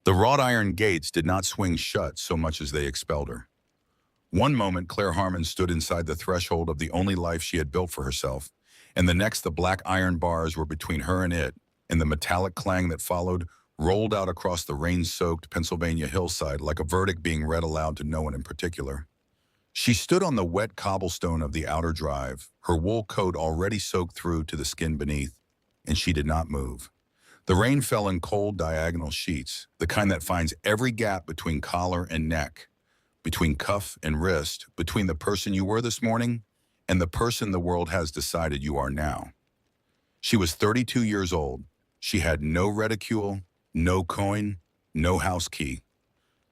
The wrought iron gates did not swing shut so much as they expelled her. One moment, Claire Harmon stood inside the threshold of the only life she had built for herself, and the next the black iron bars were between her and it, and the metallic clang that followed rolled out across the rain-soaked Pennsylvania hillside like a verdict being read aloud to no one in particular. She stood on the wet cobblestone of the outer drive, her wool coat already soaked through to the skin beneath, and she did not move. The rain fell in cold diagonal sheets, the kind that finds every gap between collar and neck, between cuff and wrist, between the person you were this morning and the person the world has decided you are now. She was 32 years old. She had no reticule, no coin, no house key.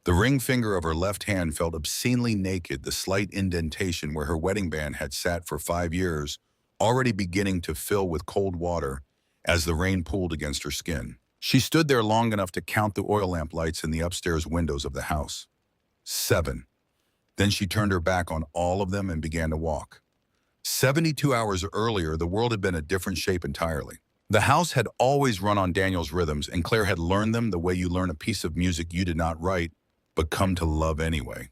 The ring finger of her left hand felt obscenely naked, the slight indentation where her wedding band had sat for 5 years, already beginning to fill with cold water as the rain pooled against her skin. She stood there long enough to count the oil lamp lights in the upstairs windows of the house. 7. Then she turned her back on all of them and began to walk. 72 hours earlier, the world had been a different shape entirely. The house had always run on Daniel's rhythms, and Claire had learned them the way you learn a piece of music you did not write, but come to love anyway.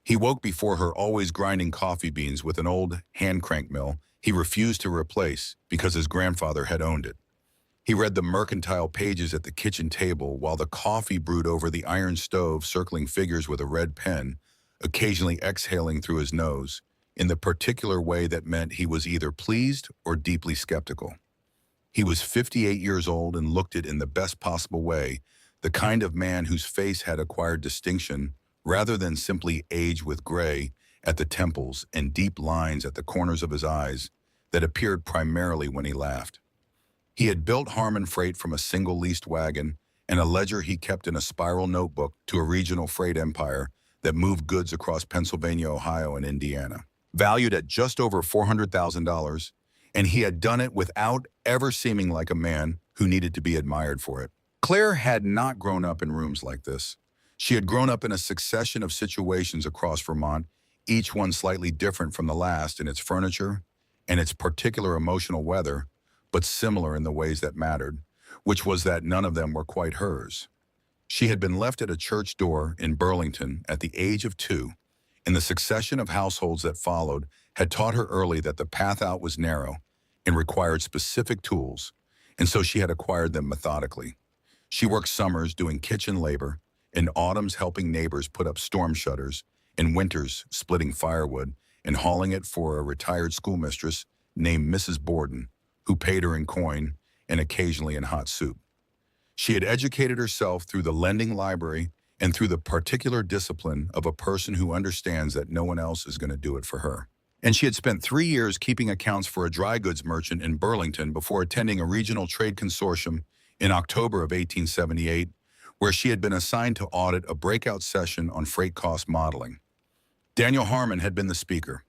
He woke before her, always grinding coffee beans with an old hand-crank mill he refused to replace because his grandfather had owned it. He read the mercantile pages at the kitchen table while the coffee brewed over the iron stove, circling figures with a red pen, occasionally exhaling through his nose, in the particular way that meant he was either pleased or deeply skeptical. He was 58 years old and looked it in the best possible way, the kind of man whose face had acquired distinction rather than simply age with gray at the temples and deep lines at the corners of his eyes that appeared primarily when he laughed. He had built Harmon Freight from a single leased wagon and a ledger he kept in a spiral notebook to a regional freight empire that moved goods across Pennsylvania, Ohio, and Indiana, valued at just over $400,000, and he had done it without ever seeming like a man who needed to be admired for it. Claire had not grown up in rooms like this. She had grown up in a succession of situations across Vermont, each one slightly different from the last in its furniture and its particular emotional weather, but similar in the ways that mattered, which was that none of them were quite hers. She had been left at a church door in Burlington at the age of 2, and the succession of households that followed had taught her early that the path out was narrow and required specific tools, and so she had acquired them methodically. She worked summers doing kitchen labor, in autumns helping neighbors put up storm shutters, in winters splitting firewood and hauling it for a retired schoolmistress named Mrs. Borden, who paid her in coin and occasionally in hot soup. She had educated herself through the lending library and through the particular discipline of a person who understands that no one else is going to do it for her. And she had spent 3 years keeping accounts for a dry goods merchant in Burlington before attending a regional trade consortium in October of 1878, where she had been assigned to audit a breakout session on freight cost modeling. Daniel Harmon had been the speaker.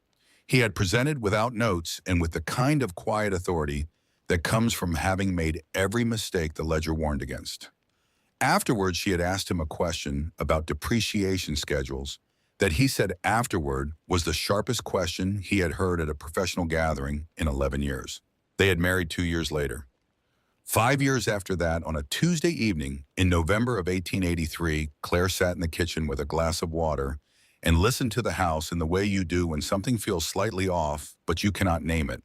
He had presented without notes and with the kind of quiet authority that comes from having made every mistake the ledger warned against. Afterwards, she had asked him a question about depreciation schedules that he said afterward was the sharpest question he had heard at a professional gathering in 11 years. They had married 2 years later. 5 years after that, on a Tuesday evening in November of 1883, Claire sat in the kitchen with a glass of water and listened to the house in the way you do when something feels slightly off, but you cannot name it.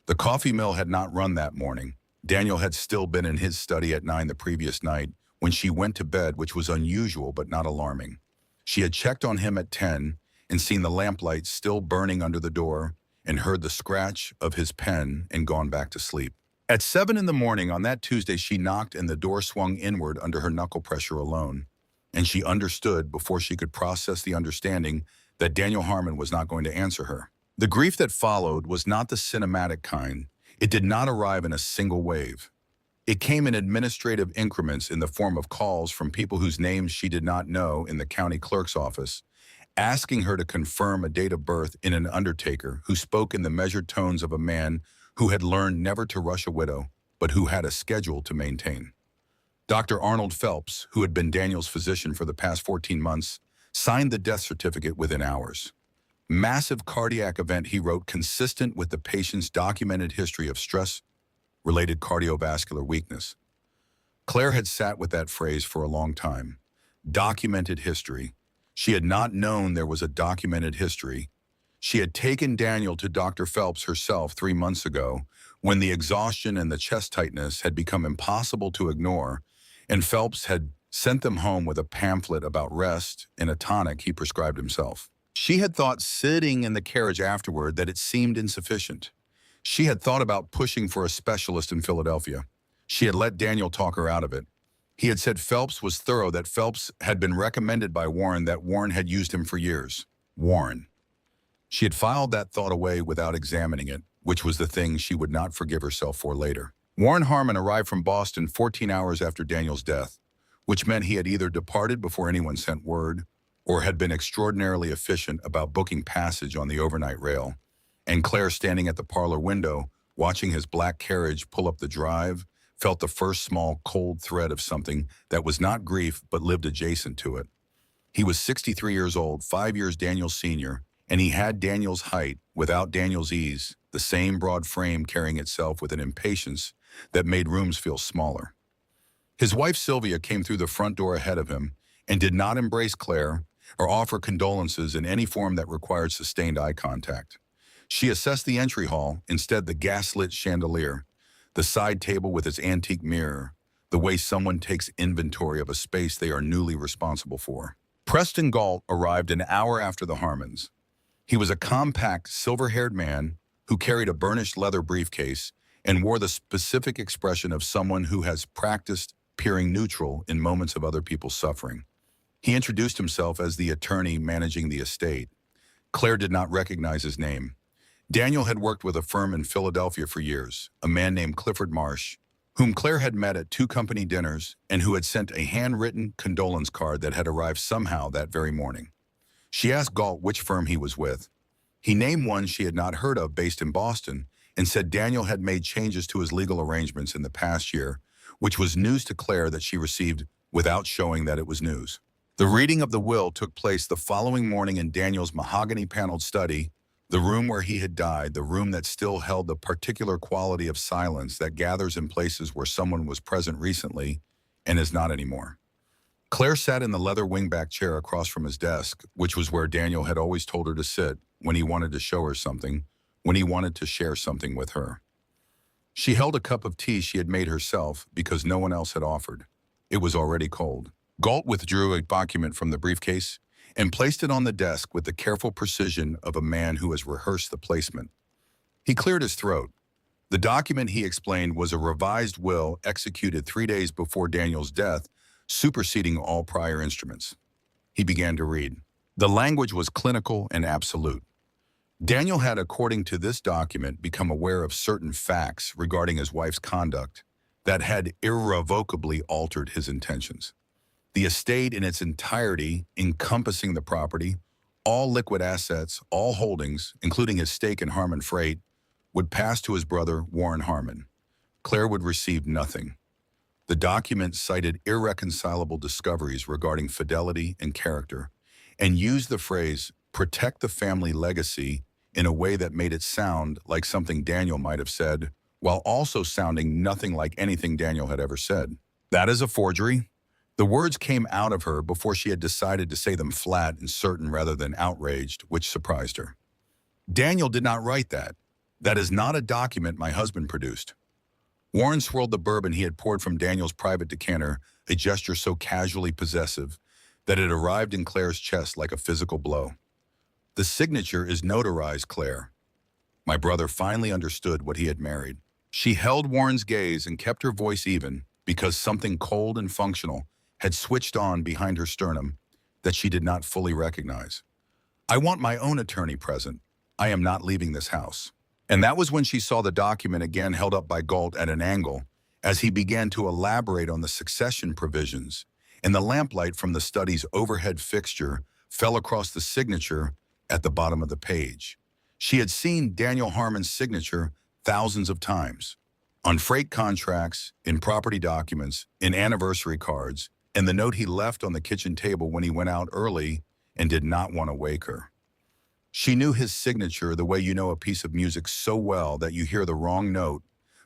The coffee mill had not run that morning. Daniel had still been in his study at 9 the previous night when she went to bed, which was unusual but not alarming. She had checked on him at 10 and seen the lamplight still burning under the door and heard the scratch of his pen and gone back to sleep. At 7 in the morning on that Tuesday, she knocked and the door swung inward under her knuckle pressure alone, and she understood before she could process the understanding that Daniel Harmon was not going to answer her. The grief that followed was not the cinematic kind. It did not arrive in a single wave. It came in administrative increments in the form of calls from people whose names she did not know in the county clerk's office, asking her to confirm a date of birth in an undertaker who spoke in the measured tones of a man who had learned never to rush a widow, but who had a schedule to maintain. Dr. Arnold Phelps, who had been Daniel's physician for the past 14 months, signed the death certificate within hours. Massive cardiac event, he wrote, consistent with the patient's documented history of stress-related cardiovascular weakness. Claire had sat with that phrase for a long time. Documented history. She had not known there was a documented history. She had taken Daniel to Dr. Phelps herself 3 months ago, when the exhaustion and the chest tightness had become impossible to ignore, and Phelps had sent them home with a pamphlet about rest and a tonic he prescribed himself. She had thought sitting in the carriage afterward that it seemed insufficient. She had thought about pushing for a specialist in Philadelphia. She had let Daniel talk her out of it. He had said Phelps was thorough, that Phelps had been recommended by Warren, that Warren had used him for years. Warren. She had filed that thought away without examining it, which was the thing she would not forgive herself for later. Warren Harmon arrived from Boston 14 hours after Daniel's death, which meant he had either departed before anyone sent word, or had been extraordinarily efficient about booking passage on the overnight rail. And Claire, standing at the parlor window, watching his black carriage pull up the drive, felt the first small cold thread of something that was not grief but lived adjacent to it. He was 63 years old, 5 years Daniel's senior, and he had Daniel's height without Daniel's ease, the same broad frame carrying itself with an impatience that made rooms feel smaller. His wife Sylvia came through the front door ahead of him and did not embrace Claire or offer condolences in any form that required sustained eye contact. She assessed the entry hall, instead the gas-lit chandelier, the side table with its antique mirror, the way someone takes inventory of a space they are newly responsible for. Preston Galt arrived an hour after the Harmons. He was a compact, silver-haired man who carried a burnished leather briefcase and wore the specific expression of someone who has practiced peering neutral in moments of other people's suffering. He introduced himself as the attorney managing the estate. Claire did not recognize his name. Daniel had worked with a firm in Philadelphia for years, a man named Clifford Marsh, whom Claire had met at 2 company dinners and who had sent a handwritten condolence card that had arrived somehow that very morning. She asked Galt which firm he was with. He named one she had not heard of based in Boston and said Daniel had made changes to his legal arrangements in the past year, which was news to Claire that she received without showing that it was news. The reading of the will took place the following morning in Daniel's mahogany-paneled study, the room where he had died, the room that still held the particular quality of silence that gathers in places where someone was present recently and is not anymore. Claire sat in the leather wingback chair across from his desk, which was where Daniel had always told her to sit when he wanted to show her something, when he wanted to share something with her. She held a cup of tea she had made herself because no one else had offered. It was already cold. Galt withdrew a document from the briefcase and placed it on the desk with the careful precision of a man who has rehearsed the placement. He cleared his throat. The document, he explained, was a revised will executed 3 days before Daniel's death, superseding all prior instruments. He began to read. The language was clinical and absolute. Daniel had, according to this document, become aware of certain facts regarding his wife's conduct that had irrevocably altered his intentions. The estate in its entirety, encompassing the property, all liquid assets, all holdings, including his stake in Harmon Freight, would pass to his brother, Warren Harmon. Claire would receive nothing. The document cited irreconcilable discoveries regarding fidelity and character, and used the phrase, protect the family legacy, in a way that made it sound like something Daniel might have said, while also sounding nothing like anything Daniel had ever said. That is a forgery. The words came out of her before she had decided to say them flat and certain rather than outraged, which surprised her. Daniel did not write that. That is not a document my husband produced. Warren swirled the bourbon he had poured from Daniel's private decanter, a gesture so casually possessive that it arrived in Claire's chest like a physical blow. The signature is notarized, Claire. My brother finally understood what he had married. She held Warren's gaze and kept her voice even because something cold and functional had switched on behind her sternum that she did not fully recognize. I want my own attorney present. I am not leaving this house. And that was when she saw the document again held up by Galt at an angle as he began to elaborate on the succession provisions, and the lamplight from the study's overhead fixture fell across the signature at the bottom of the page. She had seen Daniel Harmon's signature thousands of times, on freight contracts, in property documents, in anniversary cards, and the note he left on the kitchen table when he went out early and did not want to wake her. She knew his signature the way you know a piece of music so well that you hear the wrong note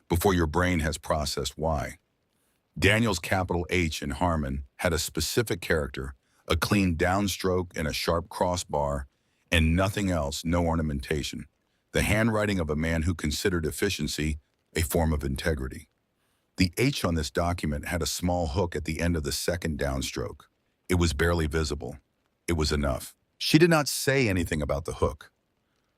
before your brain has processed why. Daniel's capital H in Harmon had a specific character, a clean downstroke and a sharp crossbar, and nothing else, no ornamentation. The handwriting of a man who considered efficiency a form of integrity. The H on this document had a small hook at the end of the second downstroke. It was barely visible. It was enough. She did not say anything about the hook.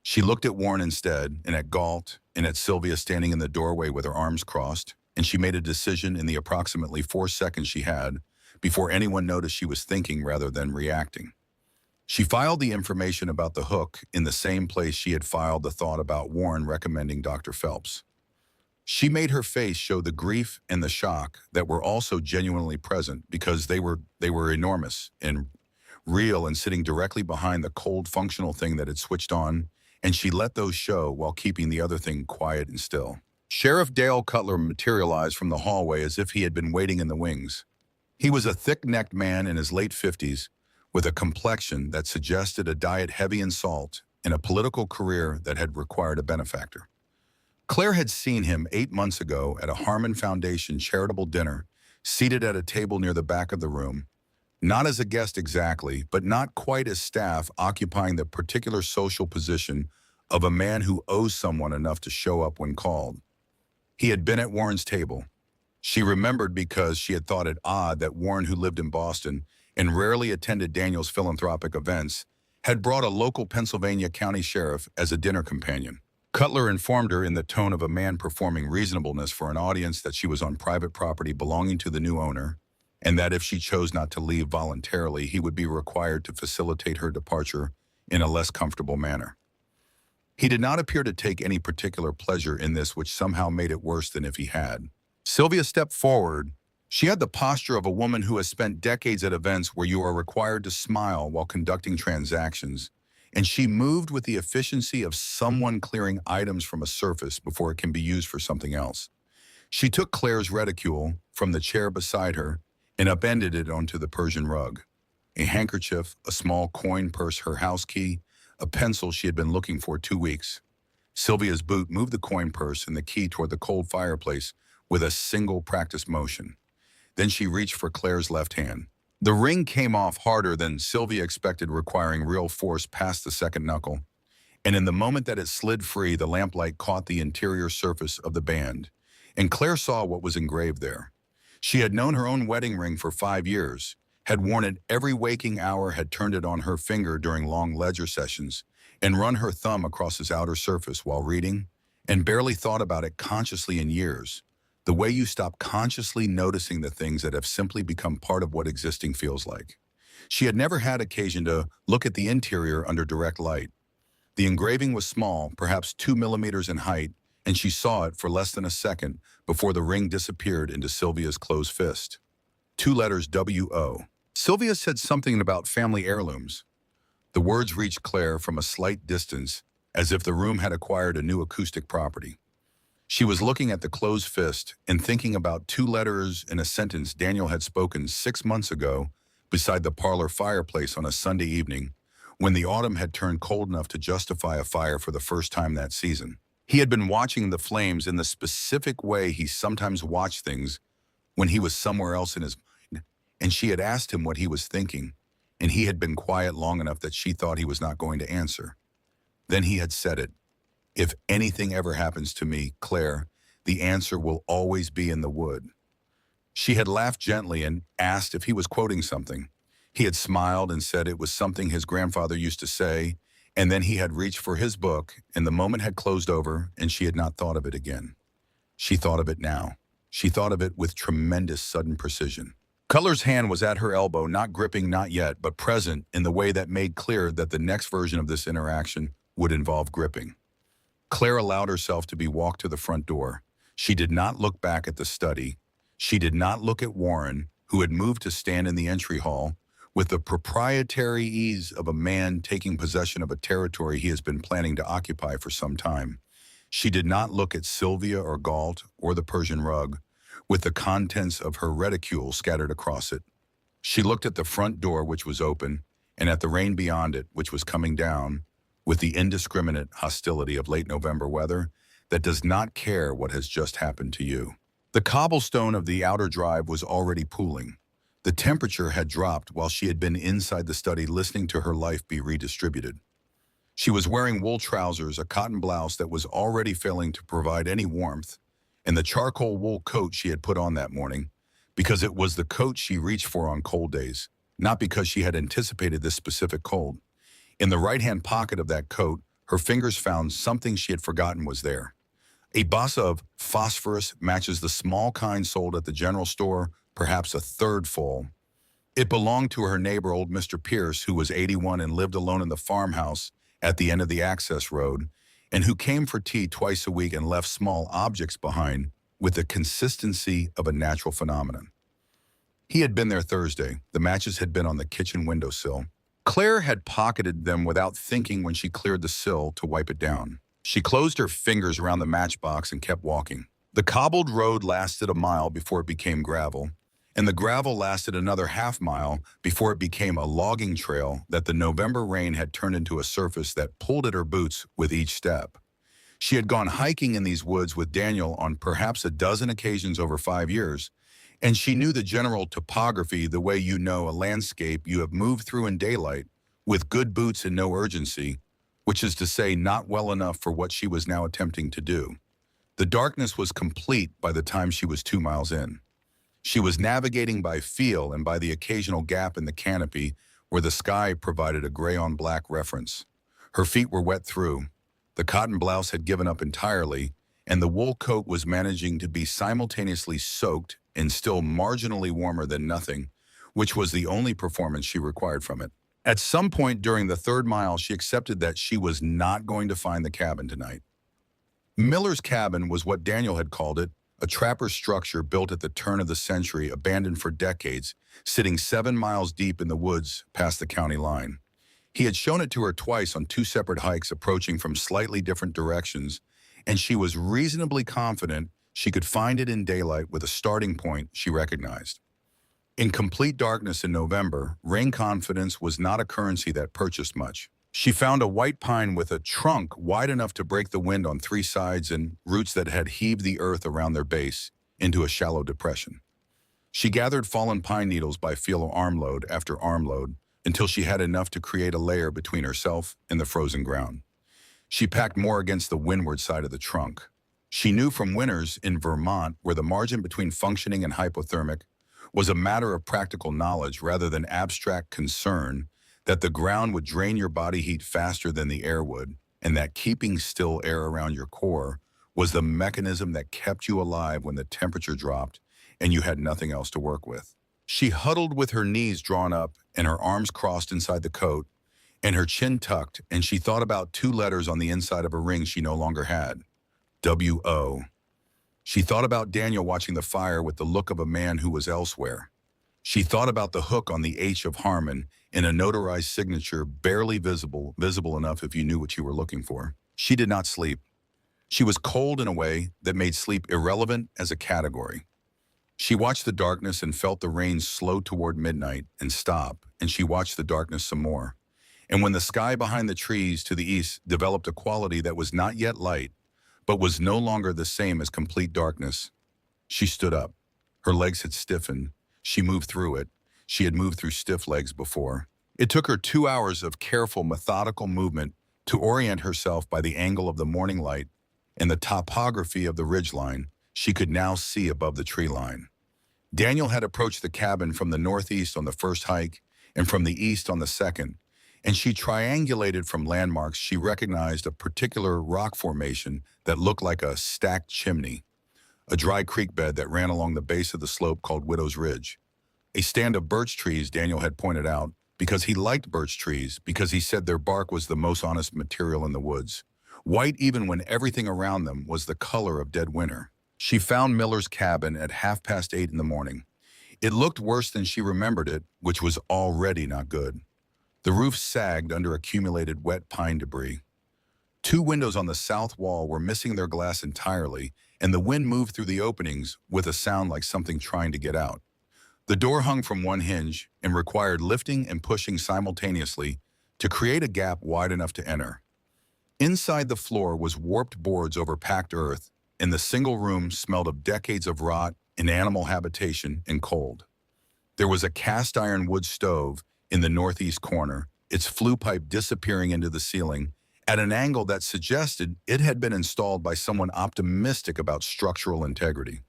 She looked at Warren instead, and at Galt, and at Sylvia standing in the doorway with her arms crossed, and she made a decision in the approximately 4 seconds she had before anyone noticed she was thinking rather than reacting. She filed the information about the hook in the same place she had filed the thought about Warren recommending Dr. Phelps. She made her face show the grief and the shock that were also genuinely present because they were enormous and real and sitting directly behind the cold functional thing that had switched on, and she let those show while keeping the other thing quiet and still. Sheriff Dale Cutler materialized from the hallway as if he had been waiting in the wings. He was a thick-necked man in his late 50s with a complexion that suggested a diet heavy in salt and a political career that had required a benefactor. Claire had seen him 8 months ago at a Harmon Foundation charitable dinner, seated at a table near the back of the room, not as a guest exactly, but not quite as staff, occupying the particular social position of a man who owes someone enough to show up when called. He had been at Warren's table. She remembered because she had thought it odd that Warren, who lived in Boston and rarely attended Daniel's philanthropic events, had brought a local Pennsylvania county sheriff as a dinner companion. Cutler informed her in the tone of a man performing reasonableness for an audience that she was on private property belonging to the new owner, and that if she chose not to leave voluntarily, he would be required to facilitate her departure in a less comfortable manner. He did not appear to take any particular pleasure in this, which somehow made it worse than if he had. Sylvia stepped forward. She had the posture of a woman who has spent decades at events where you are required to smile while conducting transactions, and she moved with the efficiency of someone clearing items from a surface before it can be used for something else. She took Claire's reticule from the chair beside her and upended it onto the Persian rug. A handkerchief, a small coin purse, her house key, a pencil she had been looking for 2 weeks. Sylvia's boot moved the coin purse and the key toward the cold fireplace with a single practice motion. Then she reached for Claire's left hand. The ring came off harder than Sylvia expected, requiring real force past the second knuckle, and in the moment that it slid free, the lamplight caught the interior surface of the band, and Claire saw what was engraved there. She had known her own wedding ring for 5 years, had worn it every waking hour, had turned it on her finger during long ledger sessions, and run her thumb across its outer surface while reading, and barely thought about it consciously in years. The way you stop consciously noticing the things that have simply become part of what existing feels like. She had never had occasion to look at the interior under direct light. The engraving was small, perhaps 2 millimeters in height, and she saw it for less than a second before the ring disappeared into Sylvia's closed fist. 2 letters W-O. Sylvia said something about family heirlooms. The words reached Claire from a slight distance, as if the room had acquired a new acoustic property. She was looking at the closed fist and thinking about 2 letters in a sentence Daniel had spoken 6 months ago beside the parlor fireplace on a Sunday evening when the autumn had turned cold enough to justify a fire for the first time that season. He had been watching the flames in the specific way he sometimes watched things when he was somewhere else in his mind, and she had asked him what he was thinking, and he had been quiet long enough that she thought he was not going to answer. Then he had said it. If anything ever happens to me, Claire, the answer will always be in the wood. She had laughed gently and asked if he was quoting something. He had smiled and said it was something his grandfather used to say, and then he had reached for his book, and the moment had closed over, and she had not thought of it again. She thought of it now. She thought of it with tremendous sudden precision. Cutler's hand was at her elbow, not gripping, not yet, but present in the way that made clear that the next version of this interaction would involve gripping. Claire allowed herself to be walked to the front door. She did not look back at the study. She did not look at Warren, who had moved to stand in the entry hall with the proprietary ease of a man taking possession of a territory he has been planning to occupy for some time. She did not look at Sylvia or Galt or the Persian rug, with the contents of her reticule scattered across it. She looked at the front door, which was open, and at the rain beyond it, which was coming down, with the indiscriminate hostility of late November weather that does not care what has just happened to you. The cobblestone of the outer drive was already pooling. The temperature had dropped while she had been inside the study listening to her life be redistributed. She was wearing wool trousers, a cotton blouse that was already failing to provide any warmth, and the charcoal wool coat she had put on that morning, because it was the coat she reached for on cold days, not because she had anticipated this specific cold. In the right-hand pocket of that coat, her fingers found something she had forgotten was there. A box of phosphorus matches the small kind sold at the general store, perhaps a third full. It belonged to her neighbor, old Mr. Pierce, who was 81 and lived alone in the farmhouse at the end of the access road, and who came for tea twice a week and left small objects behind with the consistency of a natural phenomenon. He had been there Thursday. The matches had been on the kitchen windowsill. Claire had pocketed them without thinking when she cleared the sill to wipe it down. She closed her fingers around the matchbox and kept walking. The cobbled road lasted a mile before it became gravel, and the gravel lasted another half-mile before it became a logging trail that the November rain had turned into a surface that pulled at her boots with each step. She had gone hiking in these woods with Daniel on perhaps a dozen occasions over 5 years, and she knew the general topography the way you know a landscape you have moved through in daylight, with good boots and no urgency, which is to say not well enough for what she was now attempting to do. The darkness was complete by the time she was 2 miles in. She was navigating by feel and by the occasional gap in the canopy where the sky provided a gray-on-black reference. Her feet were wet through. The cotton blouse had given up entirely, and the wool coat was managing to be simultaneously soaked and still marginally warmer than nothing, which was the only performance she required from it. At some point during the 3rd mile, she accepted that she was not going to find the cabin tonight. Miller's cabin was what Daniel had called it, a trapper structure built at the turn of the century, abandoned for decades, sitting 7 miles deep in the woods past the county line. He had shown it to her twice on 2 separate hikes approaching from slightly different directions, and she was reasonably confident she could find it in daylight with a starting point she recognized. In complete darkness in November, rain confidence was not a currency that purchased much. She found a white pine with a trunk wide enough to break the wind on 3 sides and roots that had heaved the earth around their base into a shallow depression. She gathered fallen pine needles by feel armload after armload until she had enough to create a layer between herself and the frozen ground. She packed more against the windward side of the trunk. She knew from winters in Vermont, where the margin between functioning and hypothermic was a matter of practical knowledge rather than abstract concern, that the ground would drain your body heat faster than the air would, and that keeping still air around your core was the mechanism that kept you alive when the temperature dropped and you had nothing else to work with. She huddled with her knees drawn up and her arms crossed inside the coat and her chin tucked, and she thought about 2 letters on the inside of a ring she no longer had. W-O. She thought about Daniel watching the fire with the look of a man who was elsewhere. She thought about the hook on the H of Harmon in a notarized signature barely visible enough if you knew what you were looking for. She did not sleep. She was cold in a way that made sleep irrelevant as a category. She watched the darkness and felt the rain slow toward midnight and stop, and she watched the darkness some more. And when the sky behind the trees to the east developed a quality that was not yet light, but was no longer the same as complete darkness, she stood up. Her legs had stiffened. She moved through it. She had moved through stiff legs before. It took her 2 hours of careful, methodical movement to orient herself by the angle of the morning light and the topography of the ridgeline she could now see above the tree line. Daniel had approached the cabin from the northeast on the first hike and from the east on the second, and she triangulated from landmarks. She recognized a particular rock formation that looked like a stacked chimney, a dry creek bed that ran along the base of the slope called Widow's Ridge. A stand of birch trees Daniel had pointed out because he liked birch trees, because he said their bark was the most honest material in the woods, white even when everything around them was the color of dead winter. She found Miller's cabin at 8:30 in the morning. It looked worse than she remembered it, which was already not good. The roof sagged under accumulated wet pine debris. 2 windows on the south wall were missing their glass entirely, and the wind moved through the openings with a sound like something trying to get out. The door hung from one hinge and required lifting and pushing simultaneously to create a gap wide enough to enter. Inside the floor was warped boards over packed earth, and the single room smelled of decades of rot in animal habitation and cold. There was a cast iron wood stove in the northeast corner, its flue pipe disappearing into the ceiling at an angle that suggested it had been installed by someone optimistic about structural integrity.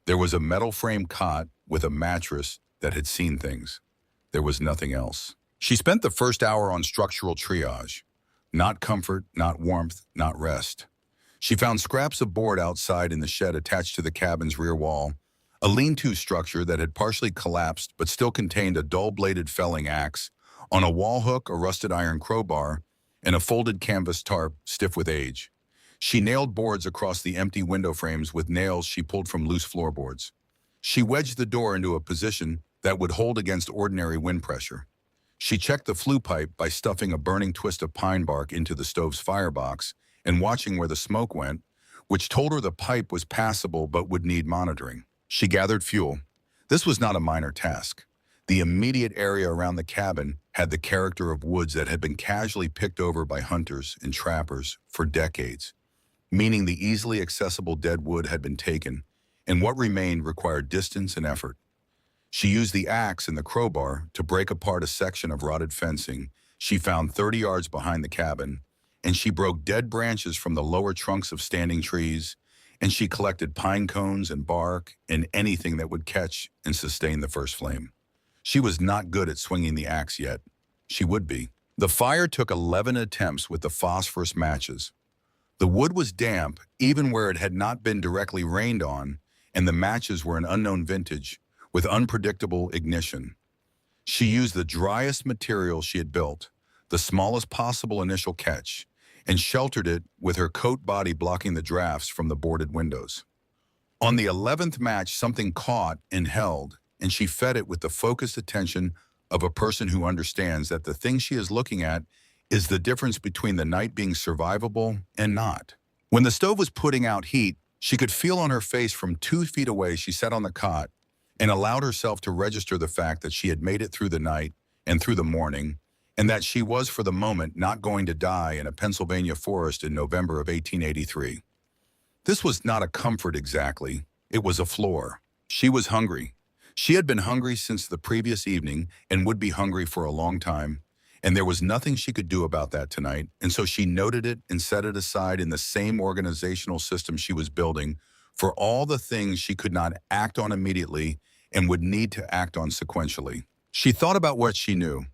There was a metal frame cot with a mattress that had seen things. There was nothing else. She spent the first hour on structural triage. Not comfort, not warmth, not rest. She found scraps of board outside in the shed attached to the cabin's rear wall, a lean-to structure that had partially collapsed but still contained a dull-bladed felling axe, on a wall hook, a rusted iron crowbar, and a folded canvas tarp stiff with age. She nailed boards across the empty window frames with nails she pulled from loose floorboards. She wedged the door into a position that would hold against ordinary wind pressure. She checked the flue pipe by stuffing a burning twist of pine bark into the stove's firebox and watching where the smoke went, which told her the pipe was passable but would need monitoring. She gathered fuel. This was not a minor task. The immediate area around the cabin had the character of woods that had been casually picked over by hunters and trappers for decades, meaning the easily accessible dead wood had been taken, and what remained required distance and effort. She used the axe and the crowbar to break apart a section of rotted fencing she found 30 yards behind the cabin, and she broke dead branches from the lower trunks of standing trees, and she collected pine cones and bark and anything that would catch and sustain the first flame. She was not good at swinging the axe yet. She would be. The fire took 11 attempts with the phosphorus matches. The wood was damp, even where it had not been directly rained on, and the matches were an unknown vintage, with unpredictable ignition. She used the driest material she had built, the smallest possible initial catch, and sheltered it with her coat body blocking the drafts from the boarded windows. On the 11th match, something caught and held, and she fed it with the focused attention of a person who understands that the thing she is looking at is the difference between the night being survivable and not. When the stove was putting out heat, she could feel on her face from 2 feet away. She sat on the cot and allowed herself to register the fact that she had made it through the night and through the morning, and that she was, for the moment, not going to die in a Pennsylvania forest in November of 1883. This was not a comfort exactly. It was a floor. She was hungry. She had been hungry since the previous evening and would be hungry for a long time, and there was nothing she could do about that tonight, and so she noted it and set it aside in the same organizational system she was building for all the things she could not act on immediately and would need to act on sequentially. She thought about what she knew.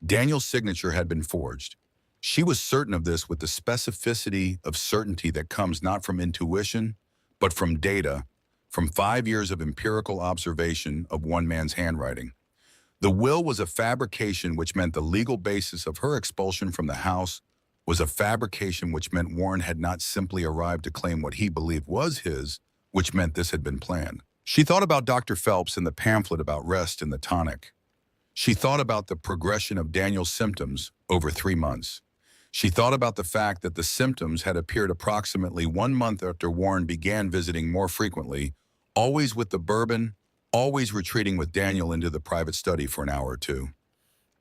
Daniel's signature had been forged. She was certain of this with the specificity of certainty that comes not from intuition, but from data, from 5 years of empirical observation of one man's handwriting. The will was a fabrication, which meant the legal basis of her expulsion from the house was a fabrication, which meant Warren had not simply arrived to claim what he believed was his, which meant this had been planned. She thought about Dr. Phelps and the pamphlet about rest and the tonic. She thought about the progression of Daniel's symptoms over 3 months. She thought about the fact that the symptoms had appeared approximately 1 month after Warren began visiting more frequently, always with the bourbon, always retreating with Daniel into the private study for an hour or two.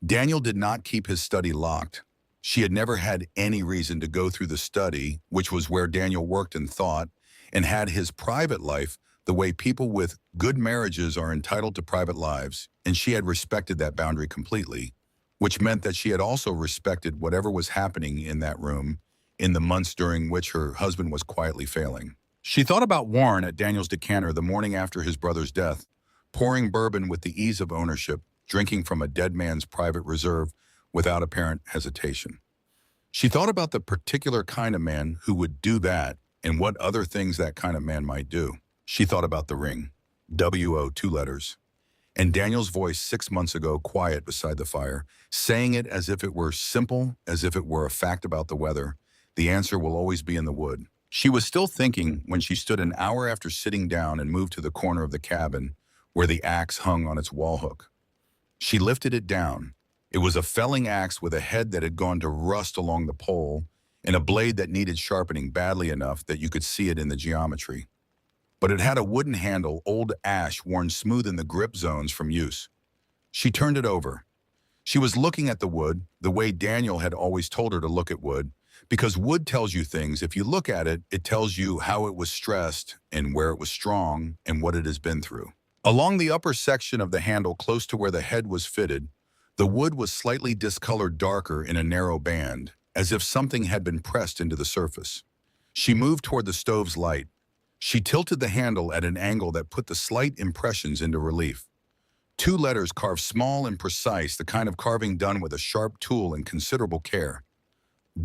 Daniel did not keep his study locked. She had never had any reason to go through the study, which was where Daniel worked and thought, and had his private life the way people with good marriages are entitled to private lives, and she had respected that boundary completely, which meant that she had also respected whatever was happening in that room in the months during which her husband was quietly failing. She thought about Warren at Daniel's decanter the morning after his brother's death, pouring bourbon with the ease of ownership, drinking from a dead man's private reserve without apparent hesitation. She thought about the particular kind of man who would do that and what other things that kind of man might do. She thought about the ring, W-O, 2 letters, and Daniel's voice 6 months ago, quiet beside the fire, saying it as if it were simple, as if it were a fact about the weather. The answer will always be in the wood. She was still thinking when she stood an hour after sitting down and moved to the corner of the cabin where the axe hung on its wall hook. She lifted it down. It was a felling axe with a head that had gone to rust along the pole and a blade that needed sharpening badly enough that you could see it in the geometry. But it had a wooden handle, old ash worn smooth in the grip zones from use. She turned it over. She was looking at the wood, the way Daniel had always told her to look at wood, Because wood tells you things. If you look at it, it tells you how it was stressed and where it was strong and what it has been through. Along the upper section of the handle close to where the head was fitted, the wood was slightly discolored darker in a narrow band, as if something had been pressed into the surface. She moved toward the stove's light. She tilted the handle at an angle that put the slight impressions into relief. Two letters carved small and precise, the kind of carving done with a sharp tool and considerable care.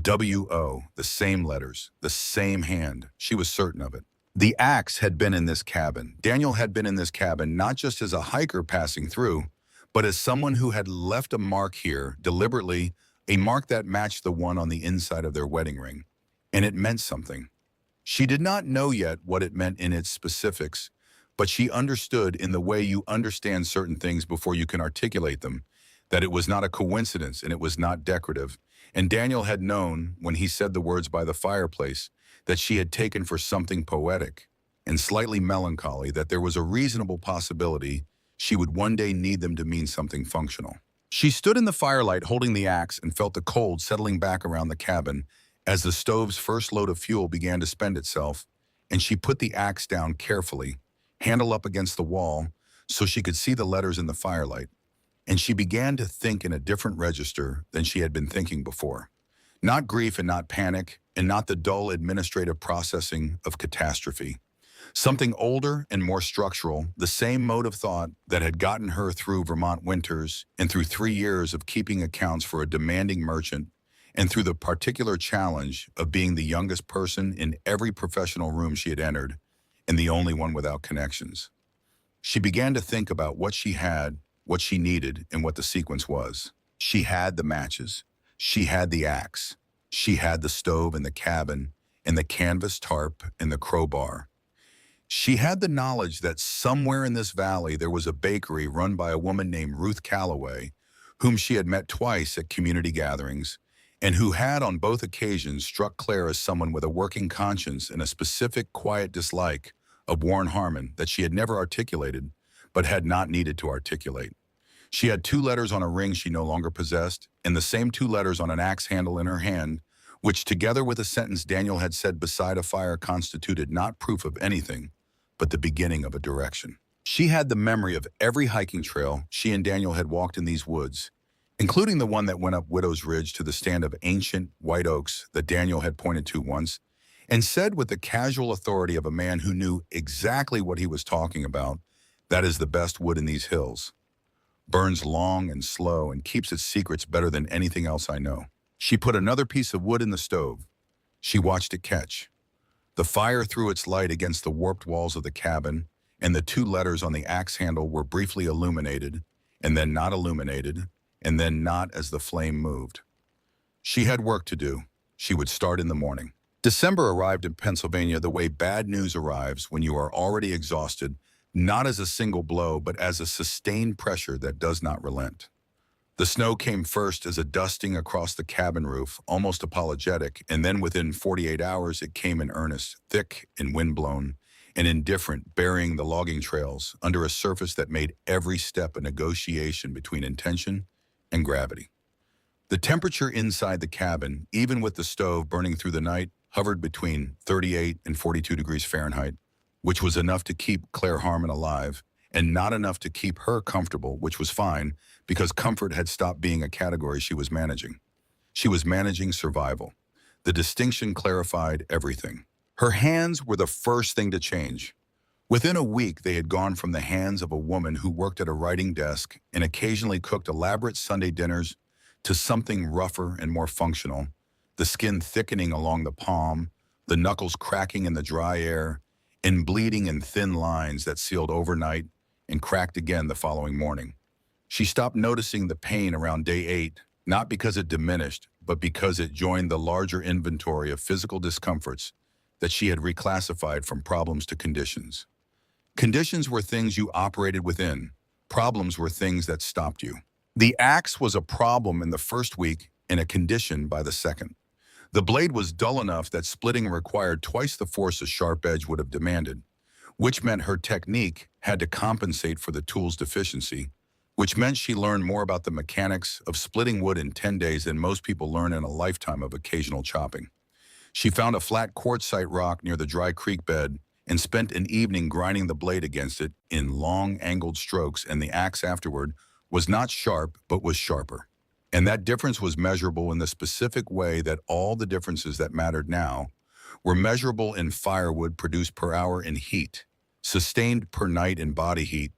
W-O, the same letters, the same hand. She was certain of it. The axe had been in this cabin. Daniel had been in this cabin not just as a hiker passing through, but as someone who had left a mark here deliberately, a mark that matched the one on the inside of their wedding ring. And it meant something. She did not know yet what it meant in its specifics, but she understood in the way you understand certain things before you can articulate them, that it was not a coincidence and it was not decorative. And Daniel had known, when he said the words by the fireplace, that she had taken for something poetic and slightly melancholy, that there was a reasonable possibility she would one day need them to mean something functional. She stood in the firelight holding the axe and felt the cold settling back around the cabin as the stove's first load of fuel began to spend itself, and she put the axe down carefully, handle up against the wall, so she could see the letters in the firelight. And she began to think in a different register than she had been thinking before. Not grief and not panic, and not the dull administrative processing of catastrophe. Something older and more structural, the same mode of thought that had gotten her through Vermont winters and through 3 years of keeping accounts for a demanding merchant, and through the particular challenge of being the youngest person in every professional room she had entered, and the only one without connections. She began to think about what she had, what she needed, and what the sequence was. She had the matches. She had the axe. She had the stove and the cabin, and the canvas tarp and the crowbar. She had the knowledge that somewhere in this valley there was a bakery run by a woman named Ruth Calloway, whom she had met twice at community gatherings, and who had on both occasions struck Claire as someone with a working conscience and a specific quiet dislike of Warren Harmon that she had never articulated, but had not needed to articulate. She had 2 letters on a ring she no longer possessed, and the same 2 letters on an axe handle in her hand, which together with a sentence Daniel had said beside a fire constituted not proof of anything, but the beginning of a direction. She had the memory of every hiking trail she and Daniel had walked in these woods, including the one that went up Widow's Ridge to the stand of ancient white oaks that Daniel had pointed to once, and said with the casual authority of a man who knew exactly what he was talking about, "That is the best wood in these hills. Burns long and slow and keeps its secrets better than anything else I know." She put another piece of wood in the stove. She watched it catch. The fire threw its light against the warped walls of the cabin, and the 2 letters on the axe handle were briefly illuminated, and then not illuminated, and then not as the flame moved. She had work to do. She would start in the morning. December arrived in Pennsylvania the way bad news arrives when you are already exhausted, not as a single blow, but as a sustained pressure that does not relent. The snow came first as a dusting across the cabin roof, almost apologetic, and then within 48 hours it came in earnest, thick and windblown, and indifferent, burying the logging trails under a surface that made every step a negotiation between intention and gravity. The temperature inside the cabin, even with the stove burning through the night, hovered between 38 and 42 degrees Fahrenheit, which was enough to keep Claire Harmon alive, and not enough to keep her comfortable, which was fine, because comfort had stopped being a category she was managing. She was managing survival. The distinction clarified everything. Her hands were the first thing to change. Within a week, they had gone from the hands of a woman who worked at a writing desk and occasionally cooked elaborate Sunday dinners to something rougher and more functional, the skin thickening along the palm, the knuckles cracking in the dry air, and bleeding in thin lines that sealed overnight and cracked again the following morning. She stopped noticing the pain around day 8, not because it diminished, but because it joined the larger inventory of physical discomforts that she had reclassified from problems to conditions. Conditions were things you operated within. Problems were things that stopped you. The axe was a problem in the first week and a condition by the second. The blade was dull enough that splitting required twice the force a sharp edge would have demanded, which meant her technique had to compensate for the tool's deficiency, which meant she learned more about the mechanics of splitting wood in 10 days than most people learn in a lifetime of occasional chopping. She found a flat quartzite rock near the dry creek bed and spent an evening grinding the blade against it in long, angled strokes, and the axe afterward was not sharp, but was sharper. And that difference was measurable in the specific way that all the differences that mattered now were measurable in firewood produced per hour in heat, sustained per night in body heat,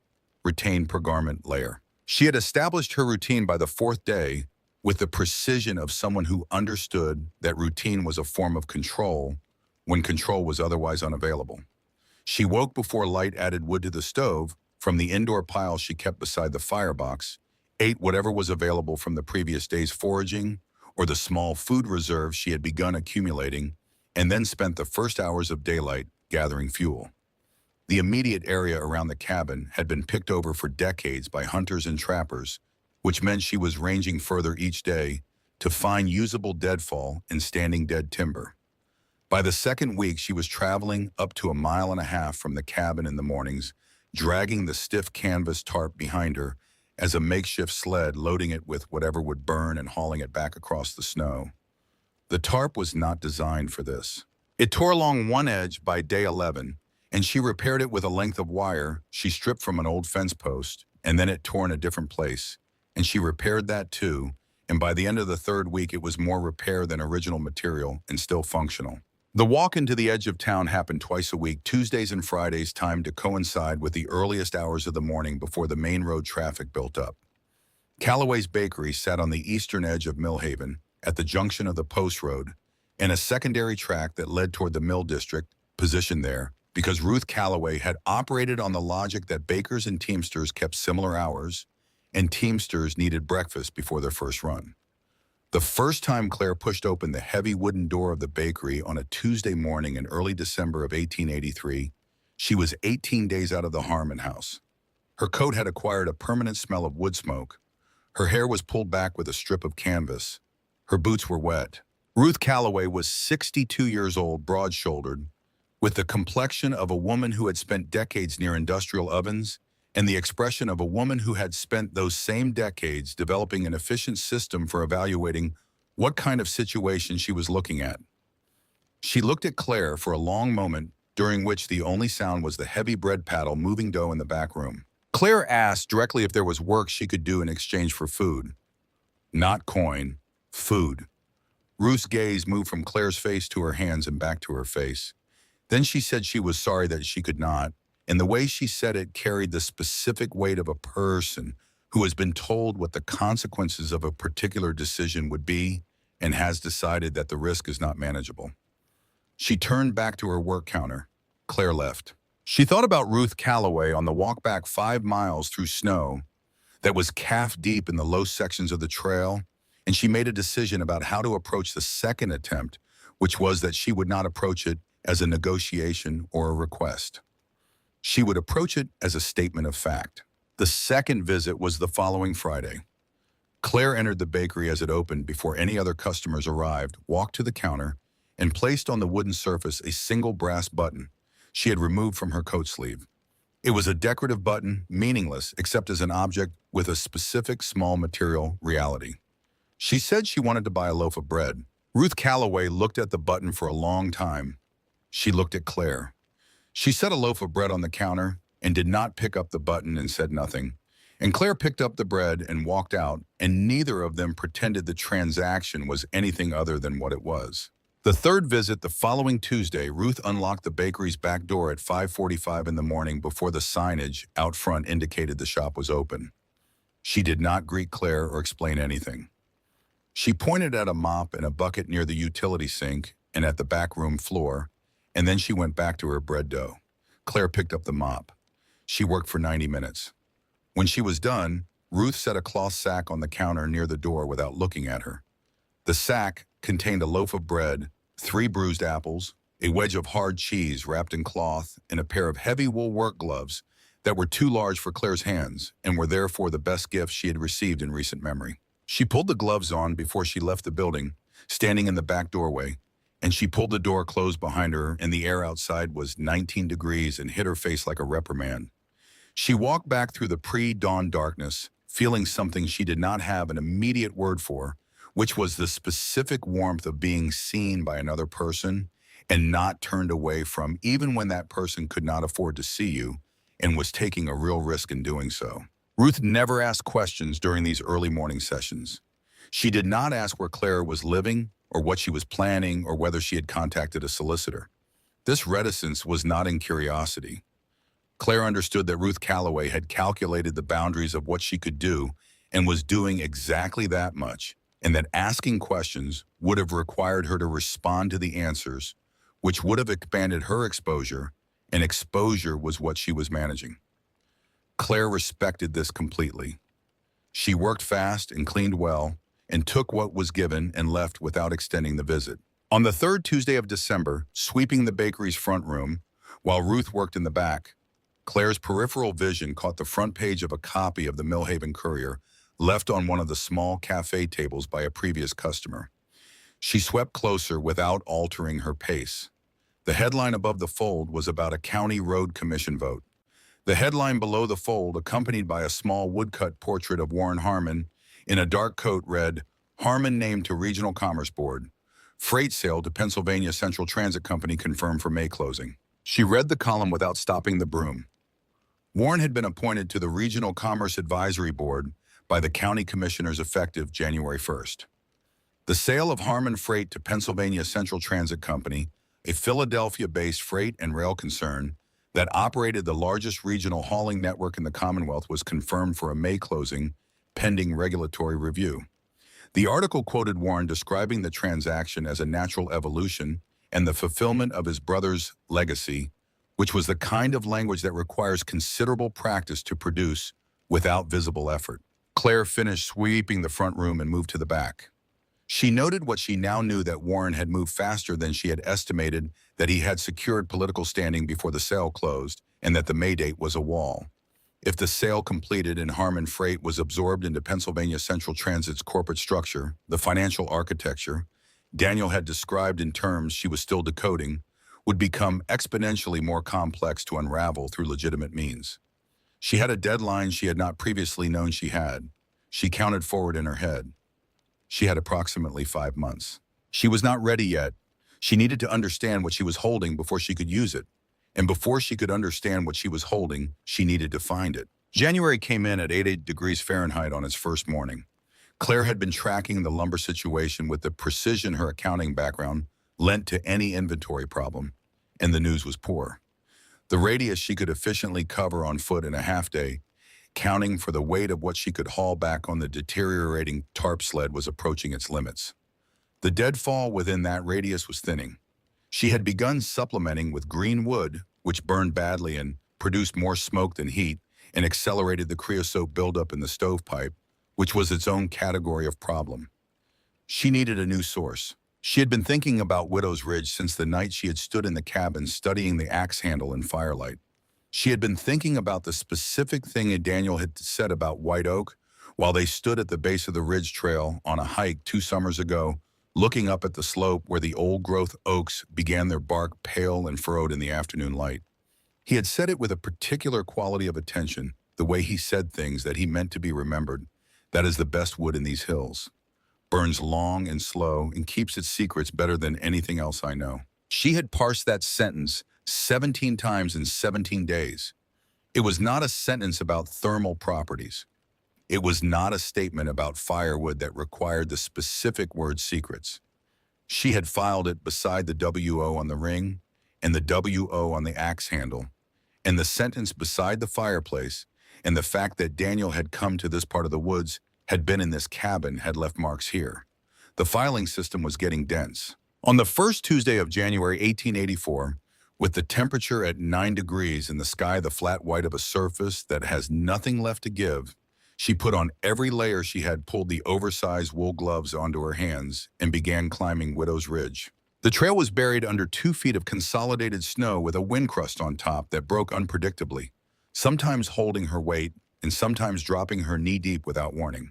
retained per garment layer. She had established her routine by the fourth day with the precision of someone who understood that routine was a form of control when control was otherwise unavailable. She woke before light added wood to the stove from the indoor pile she kept beside the firebox, ate whatever was available from the previous day's foraging or the small food reserves she had begun accumulating, and then spent the first hours of daylight gathering fuel. The immediate area around the cabin had been picked over for decades by hunters and trappers, which meant she was ranging further each day to find usable deadfall and standing dead timber. By the second week, she was traveling up to 1.5 miles from the cabin in the mornings, dragging the stiff canvas tarp behind her as a makeshift sled, loading it with whatever would burn and hauling it back across the snow. The tarp was not designed for this. It tore along one edge by day 11, and she repaired it with a length of wire she stripped from an old fence post, and then it tore in a different place, and she repaired that too, and by the end of the third week it was more repair than original material and still functional. The walk into the edge of town happened twice a week, Tuesdays and Fridays, timed to coincide with the earliest hours of the morning before the main road traffic built up. Callaway's Bakery sat on the eastern edge of Millhaven, at the junction of the Post Road, and a secondary track that led toward the Mill District, positioned there because Ruth Callaway had operated on the logic that bakers and teamsters kept similar hours, and teamsters needed breakfast before their first run. The first time Claire pushed open the heavy wooden door of the bakery on a Tuesday morning in early December of 1883, she was 18 days out of the Harmon house. Her coat had acquired a permanent smell of wood smoke. Her hair was pulled back with a strip of canvas. Her boots were wet. Ruth Callaway was 62 years old, broad-shouldered, with the complexion of a woman who had spent decades near industrial ovens and the expression of a woman who had spent those same decades developing an efficient system for evaluating what kind of situation she was looking at. She looked at Claire for a long moment, during which the only sound was the heavy bread paddle moving dough in the back room. Claire asked directly if there was work she could do in exchange for food. Not coin, food. Ruth's gaze moved from Claire's face to her hands and back to her face. Then she said she was sorry that she could not, and the way she said it carried the specific weight of a person who has been told what the consequences of a particular decision would be and has decided that the risk is not manageable. She turned back to her work counter. Claire left. She thought about Ruth Callaway on the walk back 5 miles through snow that was calf-deep in the low sections of the trail, and she made a decision about how to approach the second attempt, which was that she would not approach it as a negotiation or a request. She would approach it as a statement of fact. The second visit was the following Friday. Claire entered the bakery as it opened before any other customers arrived, walked to the counter, and placed on the wooden surface a single brass button she had removed from her coat sleeve. It was a decorative button, meaningless except as an object with a specific small material reality. She said she wanted to buy a loaf of bread. Ruth Callaway looked at the button for a long time. She looked at Claire. She set a loaf of bread on the counter and did not pick up the button and said nothing. And Claire picked up the bread and walked out, and neither of them pretended the transaction was anything other than what it was. The third visit, the following Tuesday, Ruth unlocked the bakery's back door at 5:45 in the morning before the signage out front indicated the shop was open. She did not greet Claire or explain anything. She pointed at a mop and a bucket near the utility sink and at the back room floor, and then she went back to her bread dough. Claire picked up the mop. She worked for 90 minutes. When she was done, Ruth set a cloth sack on the counter near the door without looking at her. The sack contained a loaf of bread, 3 bruised apples, a wedge of hard cheese wrapped in cloth, and a pair of heavy wool work gloves that were too large for Claire's hands and were therefore the best gift she had received in recent memory. She pulled the gloves on before she left the building, standing in the back doorway, and she pulled the door closed behind her, and the air outside was 19 degrees and hit her face like a reprimand. She walked back through the pre-dawn darkness, feeling something she did not have an immediate word for, which was the specific warmth of being seen by another person and not turned away from, even when that person could not afford to see you and was taking a real risk in doing so. Ruth never asked questions during these early morning sessions. She did not ask where Claire was living or what she was planning or whether she had contacted a solicitor. This reticence was not in curiosity. Claire understood that Ruth Calloway had calculated the boundaries of what she could do and was doing exactly that much, and that asking questions would have required her to respond to the answers, which would have expanded her exposure, and exposure was what she was managing. Claire respected this completely. She worked fast and cleaned well, and took what was given and left without extending the visit. On the third Tuesday of December, sweeping the bakery's front room, while Ruth worked in the back, Claire's peripheral vision caught the front page of a copy of the Millhaven Courier, left on one of the small cafe tables by a previous customer. She swept closer without altering her pace. The headline above the fold was about a county road commission vote. The headline below the fold, accompanied by a small woodcut portrait of Warren Harmon in a dark coat, read, "Harmon named to Regional Commerce Board. Freight sale to Pennsylvania Central Transit Company confirmed for May closing." She read the column without stopping the broom. Warren had been appointed to the Regional Commerce Advisory Board by the county commissioners effective January 1st. The sale of Harmon Freight to Pennsylvania Central Transit Company, a Philadelphia-based freight and rail concern that operated the largest regional hauling network in the Commonwealth, was confirmed for a May closing, pending regulatory review. The article quoted Warren describing the transaction as a natural evolution and the fulfillment of his brother's legacy, which was the kind of language that requires considerable practice to produce without visible effort. Claire finished sweeping the front room and moved to the back. She noted what she now knew, that Warren had moved faster than she had estimated, that he had secured political standing before the sale closed, and that the May date was a wall. If the sale completed and Harmon Freight was absorbed into Pennsylvania Central Transit's corporate structure, the financial architecture Daniel had described in terms she was still decoding would become exponentially more complex to unravel through legitimate means. She had a deadline she had not previously known she had. She counted forward in her head. She had approximately 5 months. She was not ready yet. She needed to understand what she was holding before she could use it. And before she could understand what she was holding, she needed to find it. January came in at 88 degrees Fahrenheit on its first morning. Claire had been tracking the lumber situation with the precision her accounting background lent to any inventory problem, and the news was poor. The radius she could efficiently cover on foot in a half day, counting for the weight of what she could haul back on the deteriorating tarp sled, was approaching its limits. The deadfall within that radius was thinning. She had begun supplementing with green wood, which burned badly and produced more smoke than heat, and accelerated the creosote buildup in the stovepipe, which was its own category of problem. She needed a new source. She had been thinking about Widow's Ridge since the night she had stood in the cabin studying the axe handle in firelight. She had been thinking about the specific thing that Daniel had said about White Oak while they stood at the base of the ridge trail on a hike 2 summers ago, looking up at the slope where the old-growth oaks began their bark pale and furrowed in the afternoon light. He had said it with a particular quality of attention, the way he said things that he meant to be remembered. That is the best wood in these hills. Burns long and slow and keeps its secrets better than anything else I know. She had parsed that sentence 17 times in 17 days. It was not a sentence about thermal properties. It was not a statement about firewood that required the specific word secrets. She had filed it beside the WO on the ring and the WO on the axe handle, and the sentence beside the fireplace, and the fact that Daniel had come to this part of the woods, had been in this cabin, had left marks here. The filing system was getting dense. On the first Tuesday of January 1884, with the temperature at 9 degrees and the sky the flat white of a surface that has nothing left to give, she put on every layer she had, pulled the oversized wool gloves onto her hands, and began climbing Widow's Ridge. The trail was buried under 2 feet of consolidated snow with a wind crust on top that broke unpredictably, sometimes holding her weight and sometimes dropping her knee-deep without warning.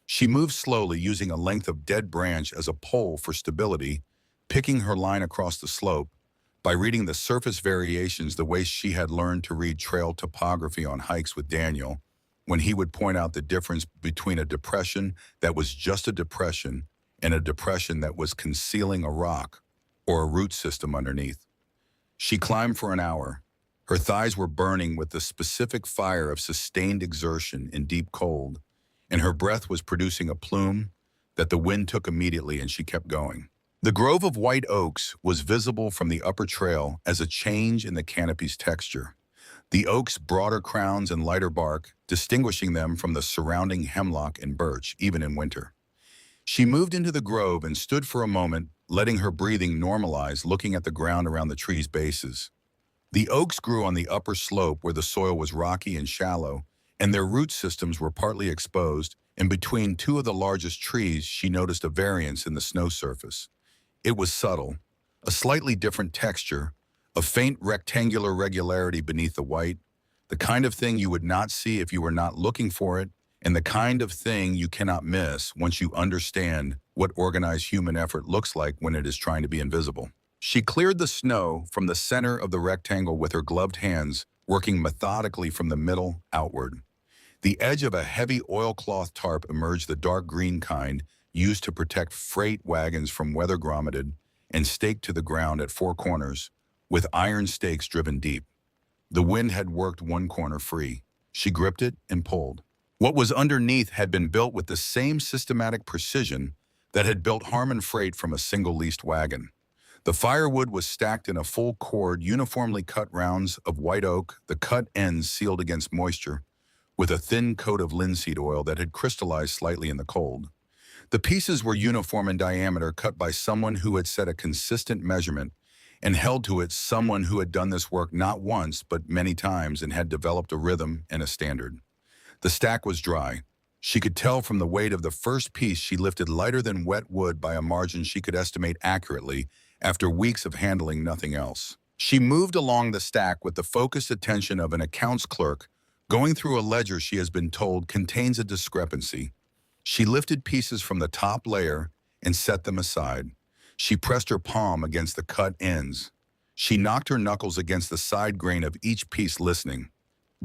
She moved slowly, using a length of dead branch as a pole for stability, picking her line across the slope by reading the surface variations the way she had learned to read trail topography on hikes with Daniel when he would point out the difference between a depression that was just a depression and a depression that was concealing a rock or a root system underneath. She climbed for an hour. Her thighs were burning with the specific fire of sustained exertion in deep cold, and her breath was producing a plume that the wind took immediately, and she kept going. The grove of white oaks was visible from the upper trail as a change in the canopy's texture. The oak's broader crowns and lighter bark, distinguishing them from the surrounding hemlock and birch, even in winter. She moved into the grove and stood for a moment, letting her breathing normalize, looking at the ground around the tree's bases. The oaks grew on the upper slope where the soil was rocky and shallow, and their root systems were partly exposed, and between two of the largest trees she noticed a variance in the snow surface. It was subtle, a slightly different texture, a faint rectangular regularity beneath the white, the kind of thing you would not see if you were not looking for it, and the kind of thing you cannot miss once you understand what organized human effort looks like when it is trying to be invisible. She cleared the snow from the center of the rectangle with her gloved hands, working methodically from the middle outward. The edge of a heavy oilcloth tarp emerged, the dark green kind used to protect freight wagons from weather grommeted and staked to the ground at four corners, with iron stakes driven deep. The wind had worked one corner free. She gripped it and pulled. What was underneath had been built with the same systematic precision that had built Harmon Freight from a single leased wagon. The firewood was stacked in a full cord, uniformly cut rounds of white oak, the cut ends sealed against moisture, with a thin coat of linseed oil that had crystallized slightly in the cold. The pieces were uniform in diameter, cut by someone who had set a consistent measurement and held to it, someone who had done this work not once but many times and had developed a rhythm and a standard. The stack was dry. She could tell from the weight of the first piece she lifted lighter than wet wood by a margin she could estimate accurately after weeks of handling nothing else. She moved along the stack with the focused attention of an accounts clerk going through a ledger she has been told contains a discrepancy. She lifted pieces from the top layer and set them aside. She pressed her palm against the cut ends. She knocked her knuckles against the side grain of each piece, listening.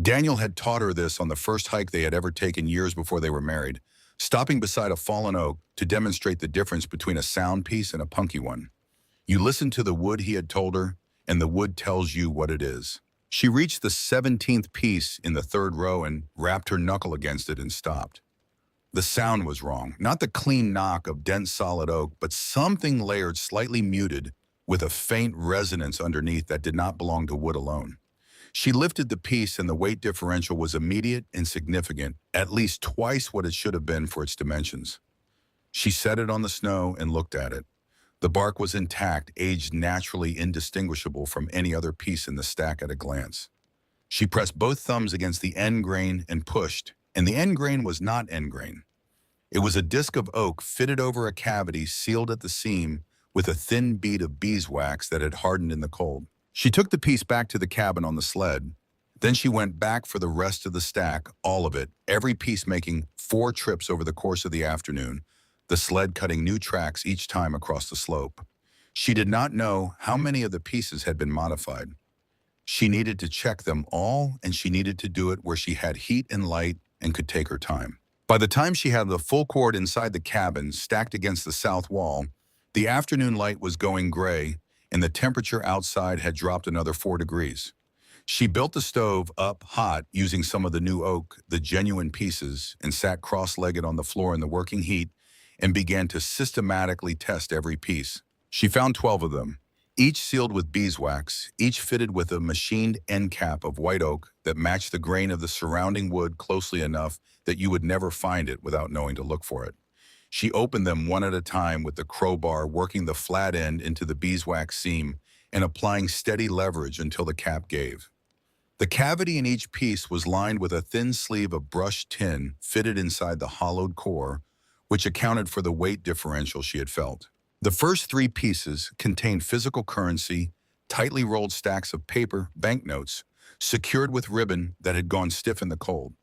Daniel had taught her this on the first hike they had ever taken years before they were married, stopping beside a fallen oak to demonstrate the difference between a sound piece and a punky one. You listen to the wood, he had told her, and the wood tells you what it is. She reached the 17th piece in the third row and rapped her knuckle against it and stopped. The sound was wrong, not the clean knock of dense solid oak, but something layered, slightly muted, with a faint resonance underneath that did not belong to wood alone. She lifted the piece and the weight differential was immediate and significant, at least twice what it should have been for its dimensions. She set it on the snow and looked at it. The bark was intact, aged naturally indistinguishable from any other piece in the stack at a glance. She pressed both thumbs against the end grain and pushed, and the end grain was not end grain. It was a disc of oak fitted over a cavity sealed at the seam with a thin bead of beeswax that had hardened in the cold. She took the piece back to the cabin on the sled. Then she went back for the rest of the stack, all of it, every piece making 4 trips over the course of the afternoon, the sled cutting new tracks each time across the slope. She did not know how many of the pieces had been modified. She needed to check them all, and she needed to do it where she had heat and light and could take her time. By the time she had the full cord inside the cabin, stacked against the south wall, the afternoon light was going gray, and the temperature outside had dropped another 4 degrees. She built the stove up hot using some of the new oak, the genuine pieces, and sat cross-legged on the floor in the working heat and began to systematically test every piece. She found 12 of them, each sealed with beeswax, each fitted with a machined end cap of white oak that matched the grain of the surrounding wood closely enough that you would never find it without knowing to look for it. She opened them one at a time with the crowbar, working the flat end into the beeswax seam and applying steady leverage until the cap gave. The cavity in each piece was lined with a thin sleeve of brushed tin fitted inside the hollowed core, which accounted for the weight differential she had felt. The first 3 pieces contained physical currency, tightly rolled stacks of paper, banknotes, secured with ribbon that had gone stiff in the cold.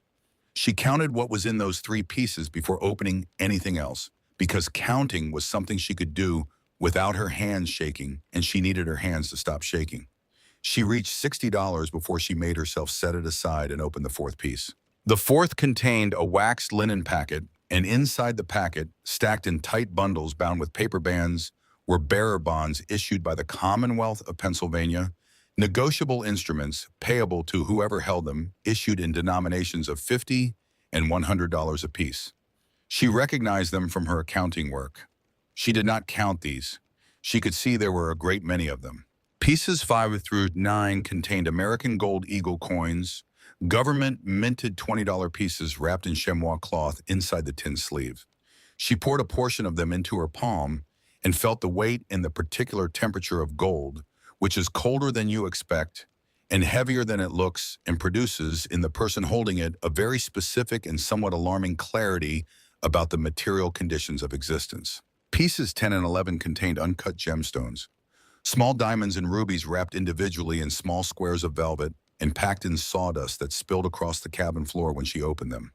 She counted what was in those 3 pieces before opening anything else, because counting was something she could do without her hands shaking, and she needed her hands to stop shaking. She reached $60 before she made herself set it aside and opened the 4th piece. The fourth contained a waxed linen packet, and inside the packet, stacked in tight bundles bound with paper bands, were bearer bonds issued by the Commonwealth of Pennsylvania, negotiable instruments payable to whoever held them, issued in denominations of $50 and $100 apiece. She recognized them from her accounting work. She did not count these. She could see there were a great many of them. Pieces 5 through 9 contained American Gold Eagle coins, government minted $20 pieces wrapped in chamois cloth inside the tin sleeve. She poured a portion of them into her palm and felt the weight and the particular temperature of gold, which is colder than you expect and heavier than it looks, and produces in the person holding it a very specific and somewhat alarming clarity about the material conditions of existence. Pieces 10 and 11 contained uncut gemstones, small diamonds and rubies wrapped individually in small squares of velvet and packed in sawdust that spilled across the cabin floor when she opened them.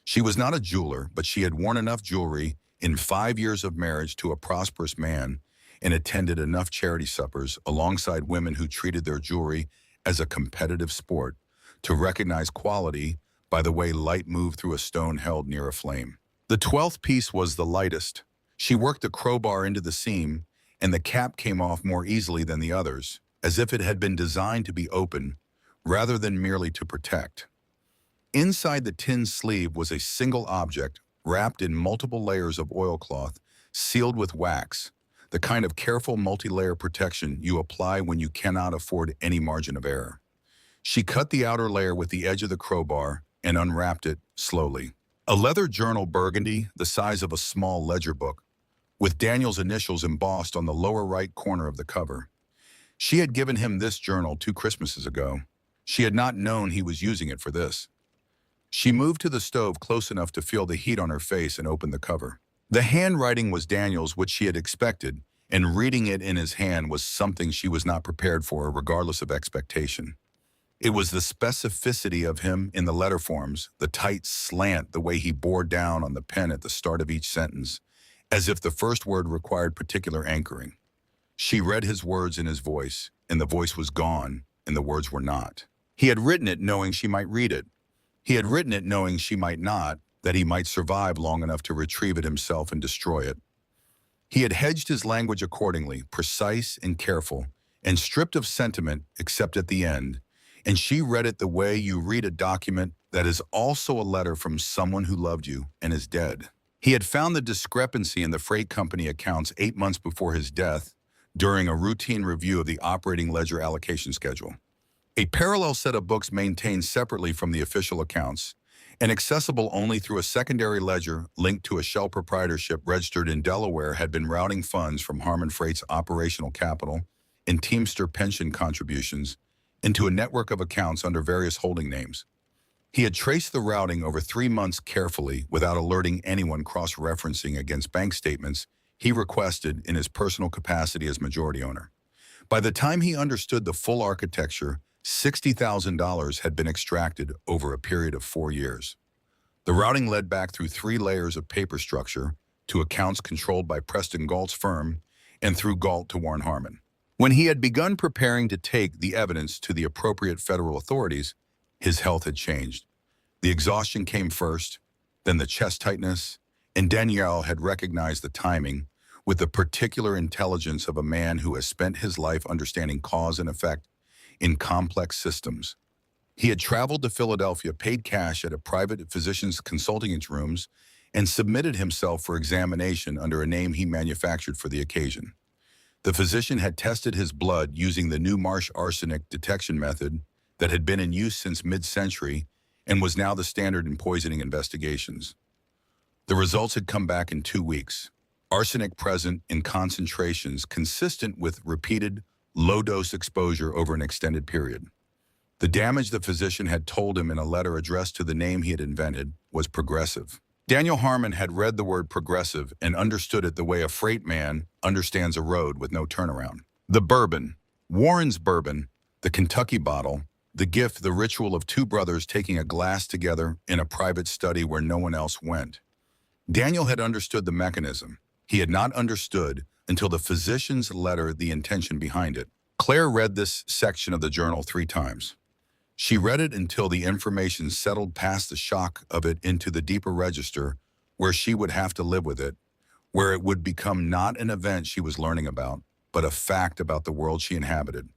She was not a jeweler, but she had worn enough jewelry in 5 years of marriage to a prosperous man and attended enough charity suppers alongside women who treated their jewelry as a competitive sport to recognize quality by the way light moved through a stone held near a flame. The 12th piece was the lightest. She worked the crowbar into the seam, and the cap came off more easily than the others, as if it had been designed to be open rather than merely to protect. Inside the tin sleeve was a single object wrapped in multiple layers of oilcloth, sealed with wax, the kind of careful multi-layer protection you apply when you cannot afford any margin of error. She cut the outer layer with the edge of the crowbar and unwrapped it slowly. A leather journal burgundy, the size of a small ledger book, with Daniel's initials embossed on the lower right corner of the cover. She had given him this journal 2 Christmases ago. She had not known he was using it for this. She moved to the stove close enough to feel the heat on her face and opened the cover. The handwriting was Daniel's, which she had expected, and reading it in his hand was something she was not prepared for, regardless of expectation. It was the specificity of him in the letter forms, the tight slant, the way he bore down on the pen at the start of each sentence, as if the first word required particular anchoring. She read his words in his voice, and the voice was gone, and the words were not. He had written it knowing she might read it. He had written it knowing she might not, that he might survive long enough to retrieve it himself and destroy it. He had hedged his language accordingly, precise and careful, and stripped of sentiment except at the end, and she read it the way you read a document that is also a letter from someone who loved you and is dead. He had found the discrepancy in the freight company accounts 8 months before his death during a routine review of the operating ledger allocation schedule. A parallel set of books maintained separately from the official accounts and accessible only through a secondary ledger linked to a shell proprietorship registered in Delaware had been routing funds from Harmon Freight's operational capital and Teamster pension contributions into a network of accounts under various holding names. He had traced the routing over 3 months carefully without alerting anyone cross-referencing against bank statements he requested in his personal capacity as majority owner. By the time he understood the full architecture, $60,000 had been extracted over a period of 4 years. The routing led back through 3 layers of paper structure to accounts controlled by Preston Galt's firm and through Galt to Warren Harmon. When he had begun preparing to take the evidence to the appropriate federal authorities, his health had changed. The exhaustion came first, then the chest tightness, and Danielle had recognized the timing with the particular intelligence of a man who has spent his life understanding cause and effect in complex systems. He had traveled to Philadelphia, paid cash at a private physician's consulting rooms, and submitted himself for examination under a name he manufactured for the occasion. The physician had tested his blood using the new marsh arsenic detection method that had been in use since mid-century and was now the standard in poisoning investigations. The results had come back in 2 weeks. Arsenic present in concentrations consistent with repeated low-dose exposure over an extended period. The damage the physician had told him in a letter addressed to the name he had invented was progressive. Daniel Harmon had read the word progressive and understood it the way a freight man understands a road with no turnaround. The bourbon, Warren's bourbon, the Kentucky bottle, the gift, the ritual of 2 brothers taking a glass together in a private study where no one else went. Daniel had understood the mechanism. He had not understood until the physician's letter the intention behind it. Claire read this section of the journal 3 times. She read it until the information settled past the shock of it into the deeper register where she would have to live with it, where it would become not an event she was learning about, but a fact about the world she inhabited.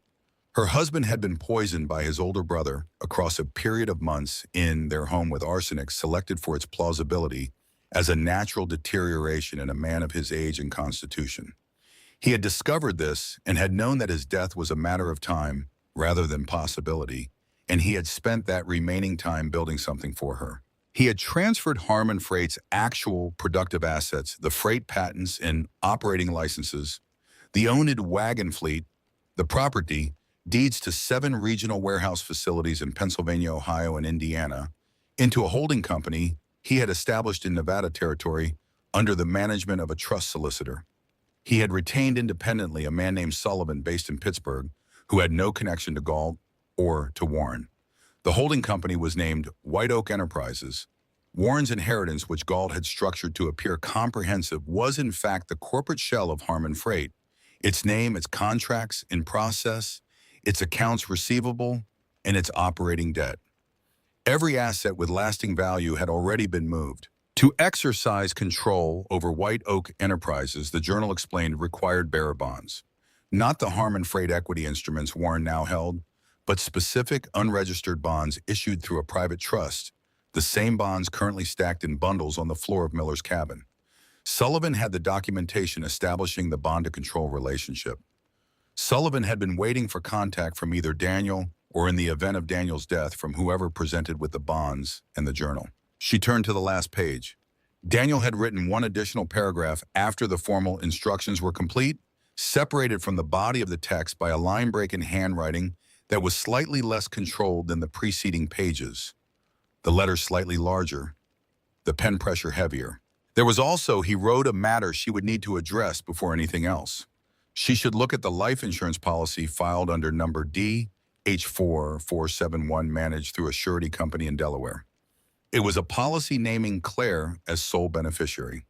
Her husband had been poisoned by his older brother across a period of months in their home with arsenic selected for its plausibility as a natural deterioration in a man of his age and constitution. He had discovered this and had known that his death was a matter of time rather than possibility, and he had spent that remaining time building something for her. He had transferred Harmon Freight's actual productive assets, the freight patents and operating licenses, the owned wagon fleet, the property, deeds to 7 regional warehouse facilities in Pennsylvania, Ohio, and Indiana, into a holding company he had established in Nevada territory under the management of a trust solicitor. He had retained independently a man named Sullivan based in Pittsburgh, who had no connection to Galt or to Warren. The holding company was named White Oak Enterprises. Warren's inheritance, which Galt had structured to appear comprehensive, was in fact the corporate shell of Harmon Freight. Its name, its contracts in process, its accounts receivable, and its operating debt. Every asset with lasting value had already been moved. To exercise control over White Oak Enterprises, the journal explained, required bearer bonds. Not the Harmon Freight equity instruments Warren now held, but specific unregistered bonds issued through a private trust, the same bonds currently stacked in bundles on the floor of Miller's cabin. Sullivan had the documentation establishing the bond-to-control relationship. Sullivan had been waiting for contact from either Daniel or, in the event of Daniel's death, from whoever presented with the bonds and the journal. She turned to the last page. Daniel had written one additional paragraph after the formal instructions were complete, separated from the body of the text by a line break in handwriting that was slightly less controlled than the preceding pages. The letters slightly larger, the pen pressure heavier. There was also, he wrote, a matter she would need to address before anything else. She should look at the life insurance policy filed under number DH4471 managed through a surety company in Delaware. It was a policy naming Claire as sole beneficiary.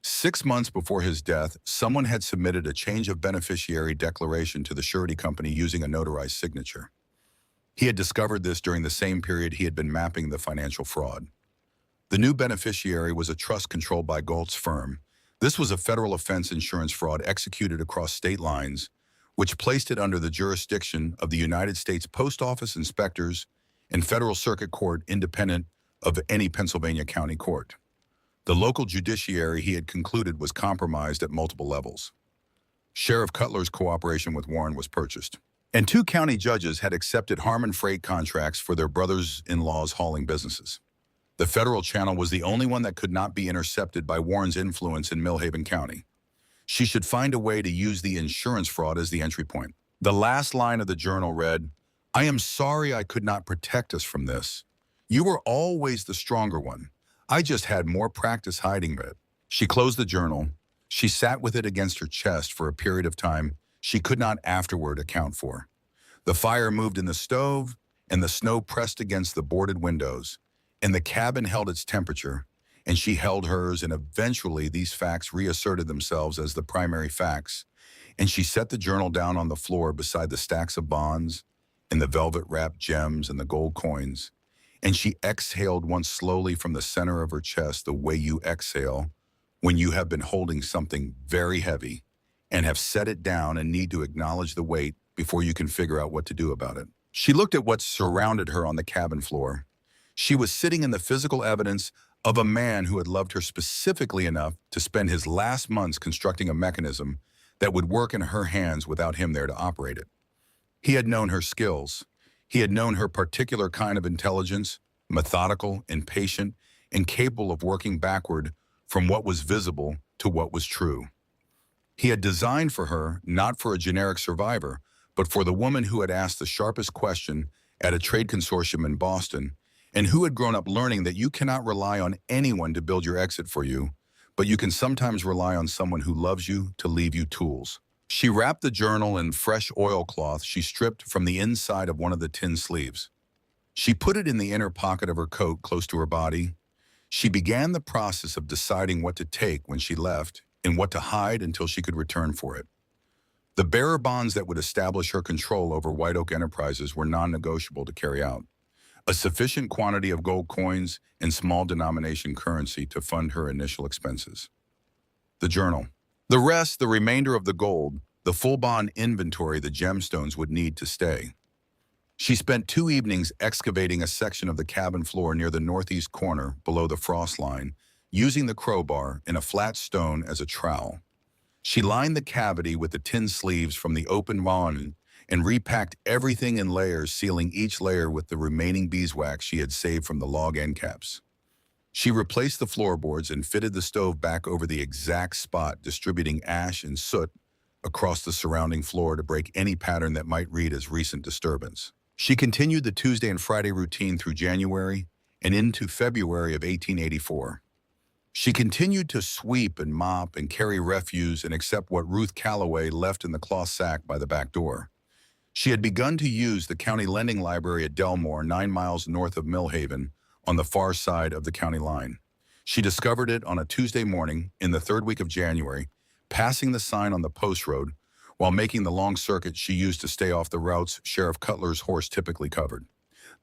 6 months before his death, someone had submitted a change of beneficiary declaration to the surety company using a notarized signature. He had discovered this during the same period he had been mapping the financial fraud. The new beneficiary was a trust controlled by Galt's firm. This was a federal offense insurance fraud executed across state lines, which placed it under the jurisdiction of the United States Post Office inspectors and Federal Circuit Court, independent of any Pennsylvania county court. The local judiciary, he had concluded, was compromised at multiple levels. Sheriff Cutler's cooperation with Warren was purchased, and 2 county judges had accepted Harmon Freight contracts for their brothers-in-law's hauling businesses. The federal channel was the only one that could not be intercepted by Warren's influence in Millhaven County. She should find a way to use the insurance fraud as the entry point. The last line of the journal read, "I am sorry I could not protect us from this. You were always the stronger one. I just had more practice hiding it." She closed the journal. She sat with it against her chest for a period of time she could not afterward account for. The fire moved in the stove, and the snow pressed against the boarded windows, and the cabin held its temperature, and she held hers, and eventually these facts reasserted themselves as the primary facts, and she set the journal down on the floor beside the stacks of bonds and the velvet-wrapped gems and the gold coins, and she exhaled once slowly from the center of her chest, the way you exhale when you have been holding something very heavy and have set it down and need to acknowledge the weight before you can figure out what to do about it. She looked at what surrounded her on the cabin floor. She was sitting in the physical evidence of a man who had loved her specifically enough to spend his last months constructing a mechanism that would work in her hands without him there to operate it. He had known her skills. He had known her particular kind of intelligence, methodical and patient, and capable of working backward from what was visible to what was true. He had designed for her, not for a generic survivor, but for the woman who had asked the sharpest question at a trade consortium in Boston, and who had grown up learning that you cannot rely on anyone to build your exit for you, but you can sometimes rely on someone who loves you to leave you tools. She wrapped the journal in fresh oilcloth she stripped from the inside of one of the tin sleeves. She put it in the inner pocket of her coat close to her body. She began the process of deciding what to take when she left and what to hide until she could return for it. The bearer bonds that would establish her control over White Oak Enterprises were non-negotiable to carry out. A sufficient quantity of gold coins and small denomination currency to fund her initial expenses. The journal. The rest, the remainder of the gold, the full bond inventory the gemstones would need to stay. She spent 2 evenings excavating a section of the cabin floor near the northeast corner below the frost line, using the crowbar and a flat stone as a trowel. She lined the cavity with the tin sleeves from the open bond and repacked everything in layers, sealing each layer with the remaining beeswax she had saved from the log end caps. She replaced the floorboards and fitted the stove back over the exact spot, distributing ash and soot across the surrounding floor to break any pattern that might read as recent disturbance. She continued the Tuesday and Friday routine through January and into February of 1884. She continued to sweep and mop and carry refuse and accept what Ruth Calloway left in the cloth sack by the back door. She had begun to use the county lending library at Delmore, 9 miles north of Millhaven, on the far side of the county line. She discovered it on a Tuesday morning in the 3rd week of January, passing the sign on the post road while making the long circuit she used to stay off the routes Sheriff Cutler's horse typically covered.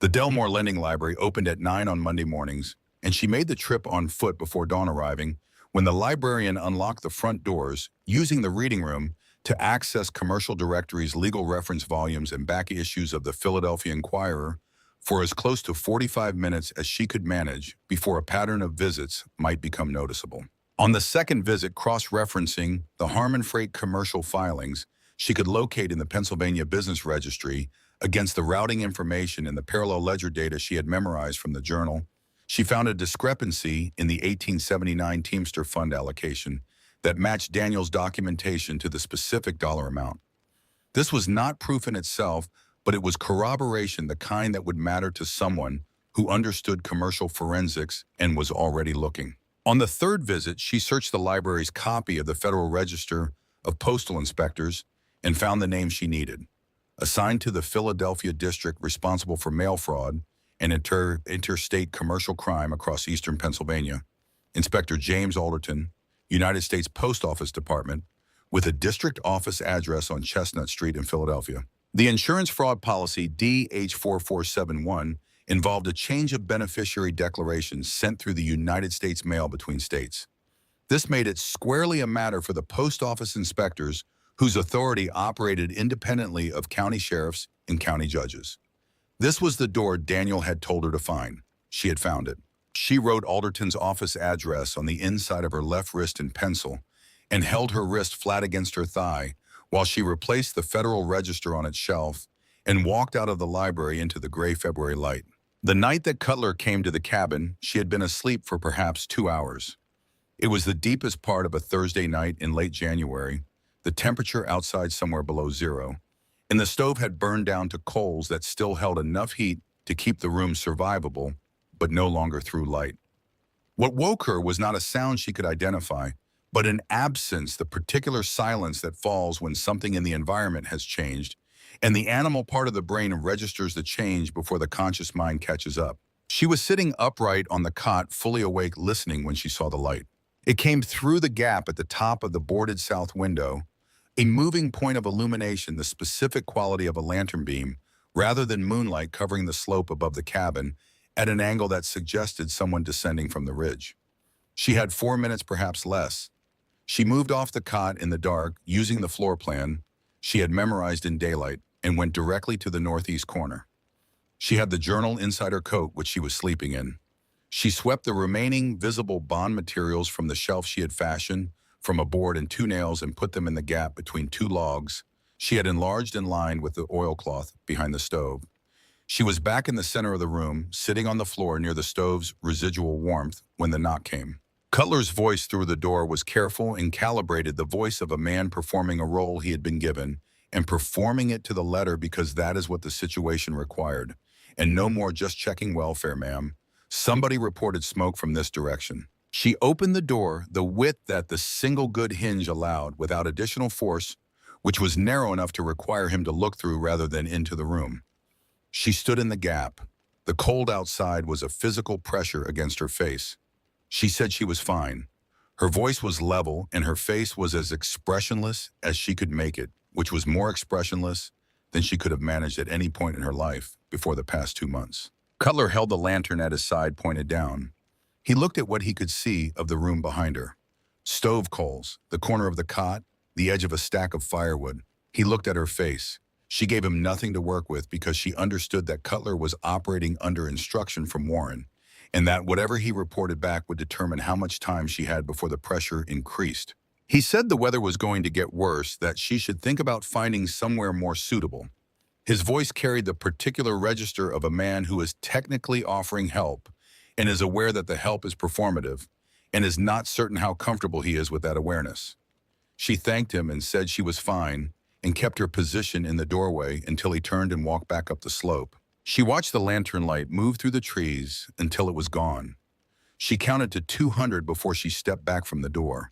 The Delmore Lending Library opened at 9 on Monday mornings, and she made the trip on foot before dawn arriving when the librarian unlocked the front doors, using the reading room to access commercial directories, legal reference volumes, and back issues of the Philadelphia Inquirer for as close to 45 minutes as she could manage before a pattern of visits might become noticeable. On the second visit, cross-referencing the Harmon Freight commercial filings she could locate in the Pennsylvania Business Registry against the routing information and the parallel ledger data she had memorized from the journal, she found a discrepancy in the 1879 Teamster Fund allocation that matched Daniel's documentation to the specific dollar amount. This was not proof in itself, but it was corroboration, the kind that would matter to someone who understood commercial forensics and was already looking. On the third visit, she searched the library's copy of the Federal Register of Postal Inspectors and found the name she needed. Assigned to the Philadelphia district responsible for mail fraud and interstate commercial crime across eastern Pennsylvania, Inspector James Alderton, United States Post Office Department, with a district office address on Chestnut Street in Philadelphia. The insurance fraud policy DH4471 involved a change of beneficiary declarations sent through the United States mail between states. This made it squarely a matter for the post office inspectors, whose authority operated independently of county sheriffs and county judges. This was the door Daniel had told her to find. She had found it. She wrote Alderton's office address on the inside of her left wrist in pencil and held her wrist flat against her thigh while she replaced the Federal Register on its shelf and walked out of the library into the gray February light. The night that Cutler came to the cabin, she had been asleep for perhaps 2 hours. It was the deepest part of a Thursday night in late January, the temperature outside somewhere below zero, and the stove had burned down to coals that still held enough heat to keep the room survivable, but no longer threw light. What woke her was not a sound she could identify, but an absence, the particular silence that falls when something in the environment has changed, and the animal part of the brain registers the change before the conscious mind catches up. She was sitting upright on the cot, fully awake, listening when she saw the light. It came through the gap at the top of the boarded south window, a moving point of illumination, the specific quality of a lantern beam, rather than moonlight covering the slope above the cabin at an angle that suggested someone descending from the ridge. She had 4 minutes, perhaps less. She moved off the cot in the dark, using the floor plan she had memorized in daylight, and went directly to the northeast corner. She had the journal inside her coat, which she was sleeping in. She swept the remaining visible bond materials from the shelf she had fashioned from a board and 2 nails and put them in the gap between 2 logs she had enlarged and lined with the oilcloth behind the stove. She was back in the center of the room, sitting on the floor near the stove's residual warmth when the knock came. Cutler's voice through the door was careful and calibrated, the voice of a man performing a role he had been given, and performing it to the letter because that is what the situation required. And no more just checking welfare, ma'am. Somebody reported smoke from this direction. She opened the door the width that the single good hinge allowed without additional force, which was narrow enough to require him to look through rather than into the room. She stood in the gap. The cold outside was a physical pressure against her face. She said she was fine. Her voice was level and her face was as expressionless as she could make it. which was more expressionless than she could have managed at any point in her life before the past 2 months. Cutler held the lantern at his side pointed down. He looked at what he could see of the room behind her. Stove coals, the corner of the cot, the edge of a stack of firewood. He looked at her face. She gave him nothing to work with because she understood that Cutler was operating under instruction from Warren, and that whatever he reported back would determine how much time she had before the pressure increased. He said the weather was going to get worse, that she should think about finding somewhere more suitable. His voice carried the particular register of a man who is technically offering help and is aware that the help is performative and is not certain how comfortable he is with that awareness. She thanked him and said she was fine and kept her position in the doorway until he turned and walked back up the slope. She watched the lantern light move through the trees until it was gone. She counted to 200 before she stepped back from the door.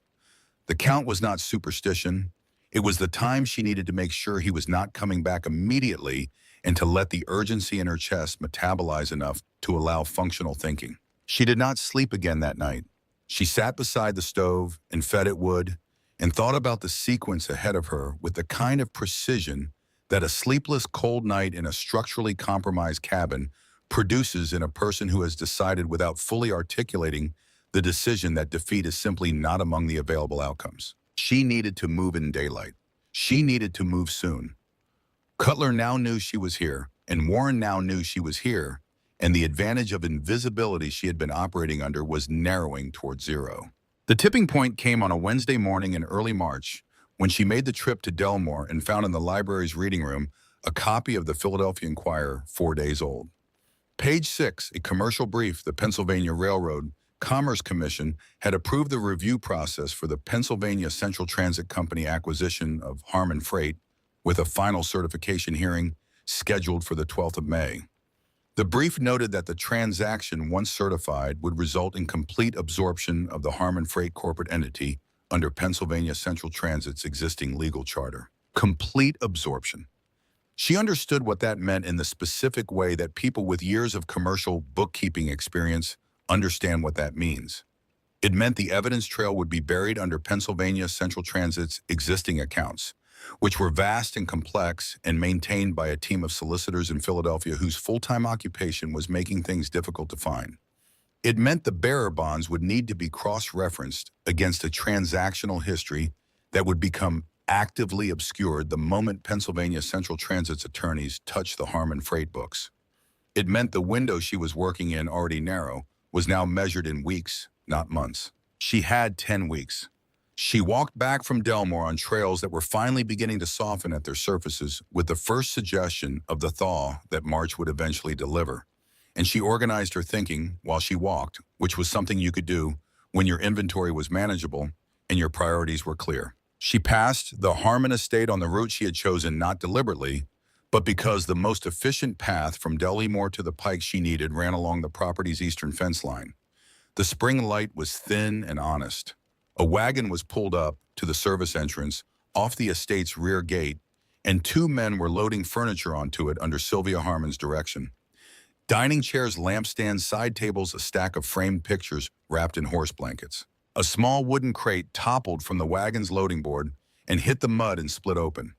The count was not superstition. It was the time she needed to make sure he was not coming back immediately and to let the urgency in her chest metabolize enough to allow functional thinking. She did not sleep again that night. She sat beside the stove and fed it wood and thought about the sequence ahead of her with the kind of precision that a sleepless, cold night in a structurally compromised cabin produces in a person who has decided without fully articulating the decision that defeat is simply not among the available outcomes. She needed to move in daylight. She needed to move soon. Cutler now knew she was here, and Warren now knew she was here, and the advantage of invisibility she had been operating under was narrowing toward zero. The tipping point came on a Wednesday morning in early March when she made the trip to Delmore and found in the library's reading room a copy of the Philadelphia Inquirer, 4 days old. Page 6, a commercial brief the Pennsylvania Railroad Commerce Commission had approved the review process for the Pennsylvania Central Transit Company acquisition of Harmon Freight, with a final certification hearing scheduled for the 12th of May. The brief noted that the transaction, once certified, would result in complete absorption of the Harmon Freight corporate entity under Pennsylvania Central Transit's existing legal charter. Complete absorption. She understood what that meant in the specific way that people with years of commercial bookkeeping experience understand what that means. It meant the evidence trail would be buried under Pennsylvania Central Transit's existing accounts, which were vast and complex and maintained by a team of solicitors in Philadelphia whose full-time occupation was making things difficult to find. It meant the bearer bonds would need to be cross-referenced against a transactional history that would become actively obscured the moment Pennsylvania Central Transit's attorneys touched the Harmon Freight books. It meant the window she was working in, already narrow, was now measured in weeks, not months. She had 10 weeks. She walked back from Delmore on trails that were finally beginning to soften at their surfaces with the first suggestion of the thaw that March would eventually deliver. And she organized her thinking while she walked, which was something you could do when your inventory was manageable and your priorities were clear. She passed the Harmon estate on the route she had chosen not deliberately, but because the most efficient path from Delmore to the pike she needed ran along the property's eastern fence line. The spring light was thin and honest. A wagon was pulled up to the service entrance off the estate's rear gate, and 2 men were loading furniture onto it under Sylvia Harmon's direction. Dining chairs, lampstands, side tables, a stack of framed pictures wrapped in horse blankets. A small wooden crate toppled from the wagon's loading board and hit the mud and split open.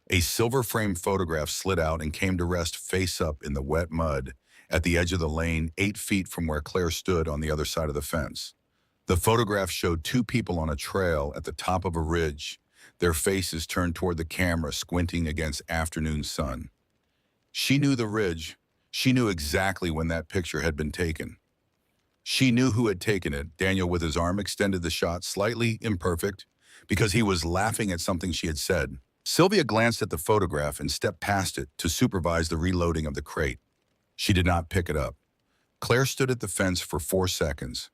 A silver-framed photograph slid out and came to rest face up in the wet mud at the edge of the lane 8 feet from where Claire stood on the other side of the fence. The photograph showed 2 people on a trail at the top of a ridge, their faces turned toward the camera, squinting against afternoon sun. She knew the ridge. She knew exactly when that picture had been taken. She knew who had taken it. Daniel, with his arm, extended the shot, slightly imperfect, because he was laughing at something she had said. Sylvia glanced at the photograph and stepped past it to supervise the reloading of the crate. She did not pick it up. Claire stood at the fence for 4 seconds.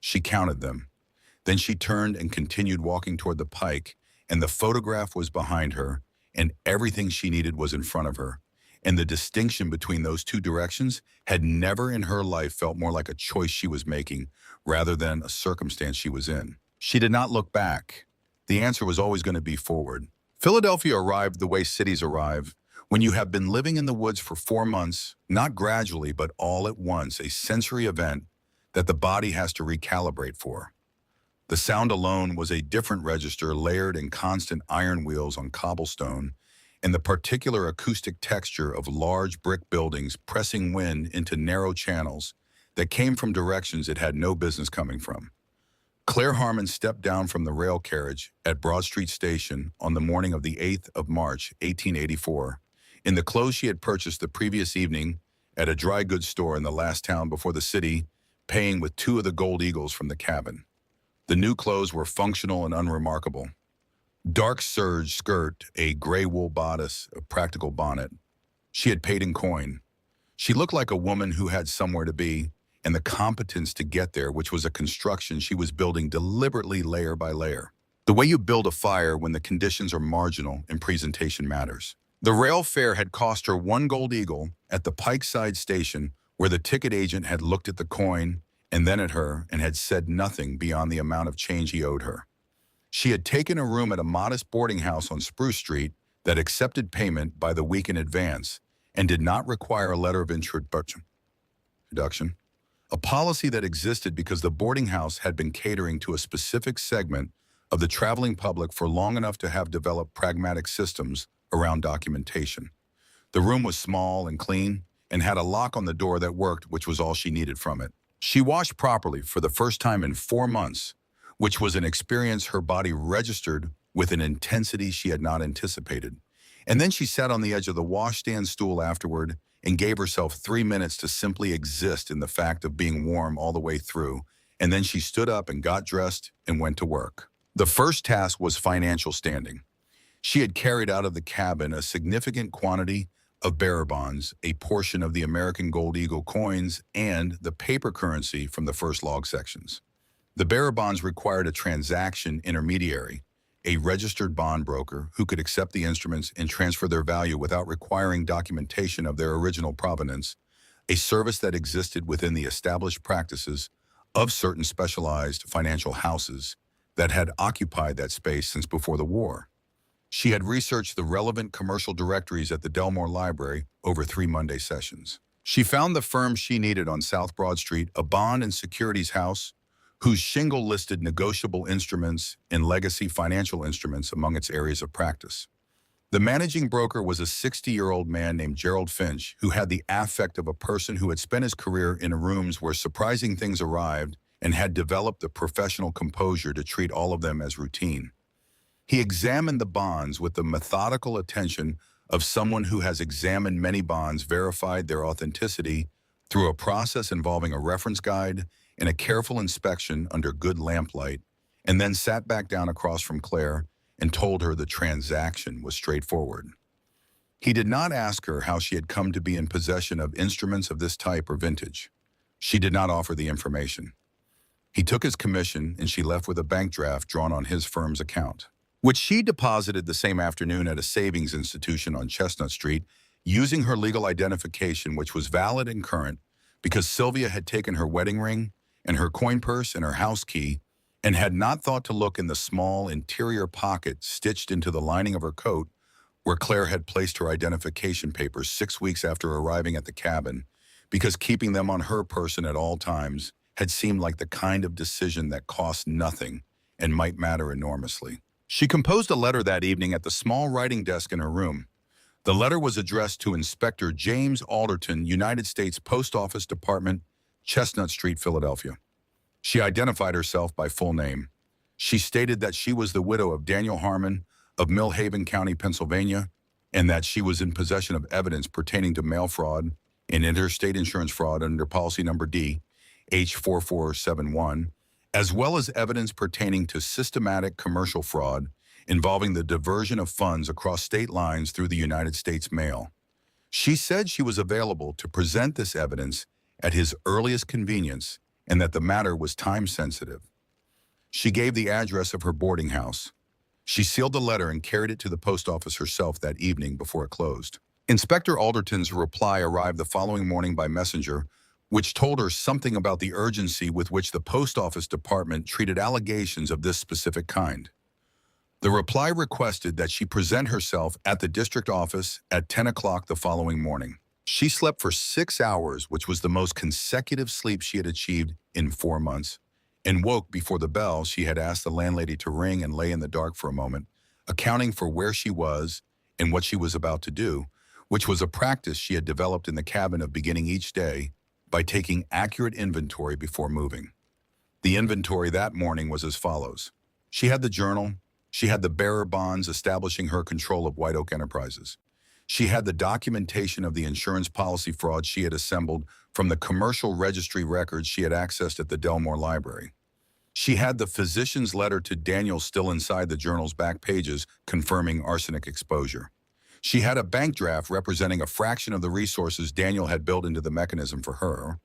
She counted them. Then she turned and continued walking toward the pike, and the photograph was behind her, and everything she needed was in front of her. And the distinction between those 2 directions had never in her life felt more like a choice she was making rather than a circumstance she was in. She did not look back. The answer was always going to be forward. Philadelphia arrived the way cities arrive, when you have been living in the woods for 4 months, not gradually but all at once, a sensory event that the body has to recalibrate for. The sound alone was a different register layered in constant iron wheels on cobblestone, and the particular acoustic texture of large brick buildings pressing wind into narrow channels that came from directions it had no business coming from. Claire Harmon stepped down from the rail carriage at Broad Street Station on the morning of the 8th of March, 1884, in the clothes she had purchased the previous evening at a dry goods store in the last town before the city, paying with 2 of the gold eagles from the cabin. The new clothes were functional and unremarkable. Dark serge skirt, a gray wool bodice, a practical bonnet. She had paid in coin. She looked like a woman who had somewhere to be, and the competence to get there, which was a construction she was building deliberately layer by layer. The way you build a fire when the conditions are marginal and presentation matters. The rail fare had cost her 1 gold eagle at the Pikeside station, where the ticket agent had looked at the coin and then at her and had said nothing beyond the amount of change he owed her. She had taken a room at a modest boarding house on Spruce Street that accepted payment by the week in advance and did not require a letter of introduction. A policy that existed because the boarding house had been catering to a specific segment of the traveling public for long enough to have developed pragmatic systems around documentation. The room was small and clean and had a lock on the door that worked, which was all she needed from it. She washed properly for the first time in 4 months, which was an experience her body registered with an intensity she had not anticipated. And then she sat on the edge of the washstand stool afterward and gave herself 3 minutes to simply exist in the fact of being warm all the way through, and then she stood up and got dressed and went to work. The first task was financial standing. She had carried out of the cabin a significant quantity of bearer bonds, a portion of the American Gold Eagle coins, and the paper currency from the first log sections. The bearer bonds required a transaction intermediary, a registered bond broker who could accept the instruments and transfer their value without requiring documentation of their original provenance, a service that existed within the established practices of certain specialized financial houses that had occupied that space since before the war. She had researched the relevant commercial directories at the Delmore Library over 3 Monday sessions. She found the firm she needed on South Broad Street, a bond and securities house whose shingle listed negotiable instruments and legacy financial instruments among its areas of practice. The managing broker was a 60-year-old man named Gerald Finch, who had the affect of a person who had spent his career in rooms where surprising things arrived and had developed the professional composure to treat all of them as routine. He examined the bonds with the methodical attention of someone who has examined many bonds, verified their authenticity through a process involving a reference guide and a careful inspection under good lamplight, and then sat back down across from Claire and told her the transaction was straightforward. He did not ask her how she had come to be in possession of instruments of this type or vintage. She did not offer the information. He took his commission and she left with a bank draft drawn on his firm's account, which she deposited the same afternoon at a savings institution on Chestnut Street using her legal identification, which was valid and current because Sylvia had taken her wedding ring and her coin purse and her house key and had not thought to look in the small interior pocket stitched into the lining of her coat where Claire had placed her identification papers 6 weeks after arriving at the cabin, because keeping them on her person at all times had seemed like the kind of decision that cost nothing and might matter enormously. She composed a letter that evening at the small writing desk in her room. The letter was addressed to Inspector James Alderton, United States Post Office Department, Chestnut Street, Philadelphia. She identified herself by full name. She stated that she was the widow of Daniel Harmon of Millhaven County, Pennsylvania, and that she was in possession of evidence pertaining to mail fraud and interstate insurance fraud under policy number D, H4471, as well as evidence pertaining to systematic commercial fraud involving the diversion of funds across state lines through the United States mail. She said she was available to present this evidence at his earliest convenience and that the matter was time-sensitive. She gave the address of her boarding house. She sealed the letter and carried it to the post office herself that evening before it closed. Inspector Alderton's reply arrived the following morning by messenger, which told her something about the urgency with which the post office department treated allegations of this specific kind. The reply requested that she present herself at the district office at 10 o'clock the following morning. She slept for 6 hours, which was the most consecutive sleep she had achieved in 4 months, and woke before the bell. She had asked the landlady to ring and lay in the dark for a moment, accounting for where she was and what she was about to do, which was a practice she had developed in the cabin of beginning each day by taking accurate inventory before moving. The inventory that morning was as follows. She had the journal. She had the bearer bonds establishing her control of White Oak Enterprises. She had the documentation of the insurance policy fraud she had assembled from the commercial registry records she had accessed at the Delmore Library. She had the physician's letter to Daniel still inside the journal's back pages confirming arsenic exposure. She had a bank draft representing a fraction of the resources Daniel had built into the mechanism for her.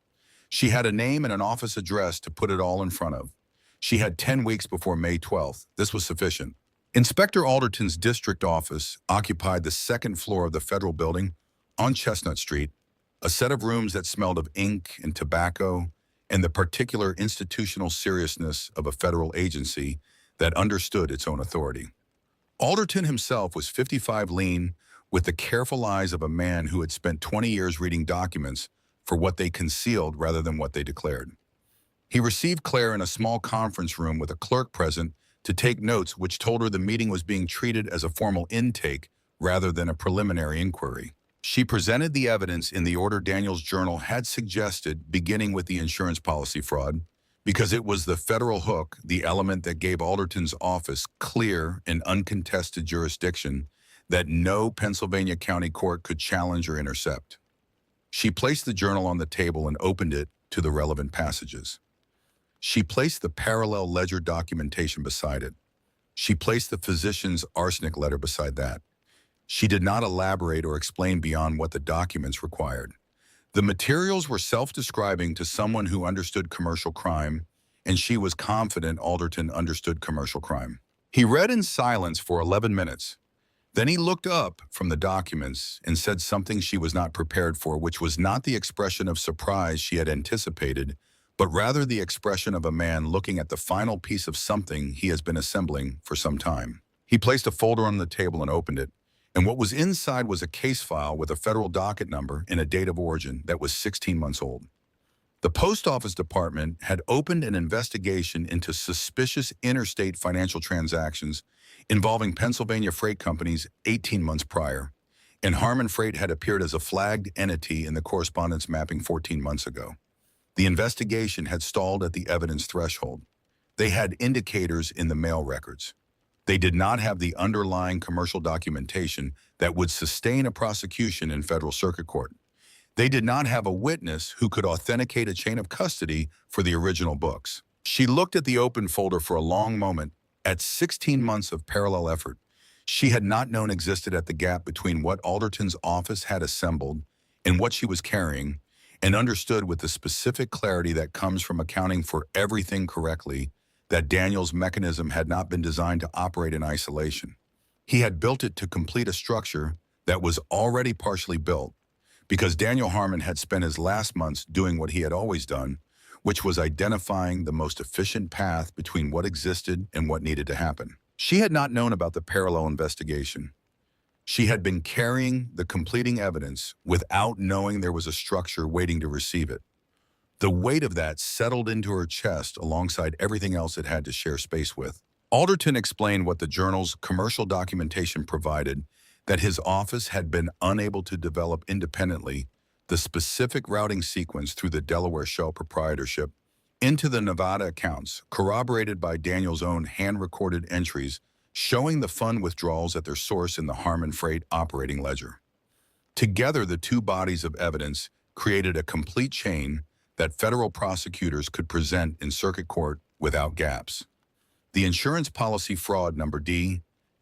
She had a name and an office address to put it all in front of. She had 10 weeks before May 12th. This was sufficient. Inspector Alderton's district office occupied the second floor of the federal building on Chestnut Street, a set of rooms that smelled of ink and tobacco and the particular institutional seriousness of a federal agency that understood its own authority. Alderton himself was 55, lean, with the careful eyes of a man who had spent 20 years reading documents for what they concealed rather than what they declared. He received Claire in a small conference room with a clerk present to take notes, which told her the meeting was being treated as a formal intake rather than a preliminary inquiry. She presented the evidence in the order Daniel's journal had suggested, beginning with the insurance policy fraud, because it was the federal hook, the element that gave Alderton's office clear and uncontested jurisdiction that no Pennsylvania county court could challenge or intercept. She placed the journal on the table and opened it to the relevant passages. She placed the parallel ledger documentation beside it. She placed the physician's arsenic letter beside that. She did not elaborate or explain beyond what the documents required. The materials were self-describing to someone who understood commercial crime, and she was confident Alderton understood commercial crime. He read in silence for 11 minutes. Then he looked up from the documents and said something she was not prepared for, which was not the expression of surprise she had anticipated, but rather the expression of a man looking at the final piece of something he has been assembling for some time. He placed a folder on the table and opened it, and what was inside was a case file with a federal docket number and a date of origin that was 16 months old. The Post Office Department had opened an investigation into suspicious interstate financial transactions involving Pennsylvania freight companies 18 months prior, and Harmon Freight had appeared as a flagged entity in the correspondence mapping 14 months ago. The investigation had stalled at the evidence threshold. They had indicators in the mail records. They did not have the underlying commercial documentation that would sustain a prosecution in federal circuit court. They did not have a witness who could authenticate a chain of custody for the original books. She looked at the open folder for a long moment. At 16 months of parallel effort, she had not known existed at the gap between what Alderton's office had assembled and what she was carrying, and understood with the specific clarity that comes from accounting for everything correctly that Daniel's mechanism had not been designed to operate in isolation. He had built it to complete a structure that was already partially built, because Daniel Harmon had spent his last months doing what he had always done, which was identifying the most efficient path between what existed and what needed to happen. She had not known about the parallel investigation. She had been carrying the completing evidence without knowing there was a structure waiting to receive it. The weight of that settled into her chest alongside everything else it had to share space with. Alderton explained what the journal's commercial documentation provided, that his office had been unable to develop independently the specific routing sequence through the Delaware Shell proprietorship into the Nevada accounts, corroborated by Daniel's own hand-recorded entries showing the fund withdrawals at their source in the Harmon Freight operating ledger. Together, the two bodies of evidence created a complete chain that federal prosecutors could present in circuit court without gaps. The insurance policy fraud number D,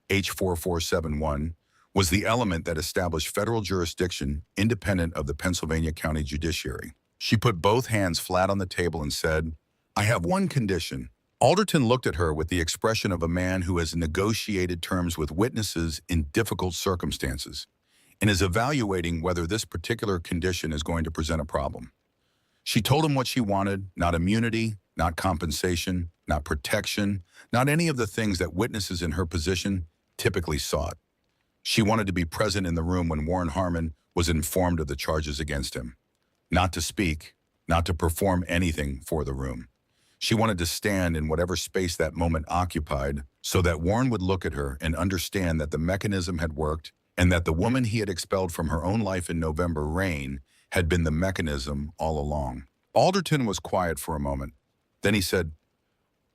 H4471, was the element that established federal jurisdiction independent of the Pennsylvania County Judiciary. She put both hands flat on the table and said, "I have one condition." Alderton looked at her with the expression of a man who has negotiated terms with witnesses in difficult circumstances and is evaluating whether this particular condition is going to present a problem. She told him what she wanted, not immunity, not compensation, not protection, not any of the things that witnesses in her position typically sought. She wanted to be present in the room when Warren Harmon was informed of the charges against him, not to speak, not to perform anything for the room. She wanted to stand in whatever space that moment occupied so that Warren would look at her and understand that the mechanism had worked and that the woman he had expelled from her own life in November rain had been the mechanism all along. Alderton was quiet for a moment. Then he said,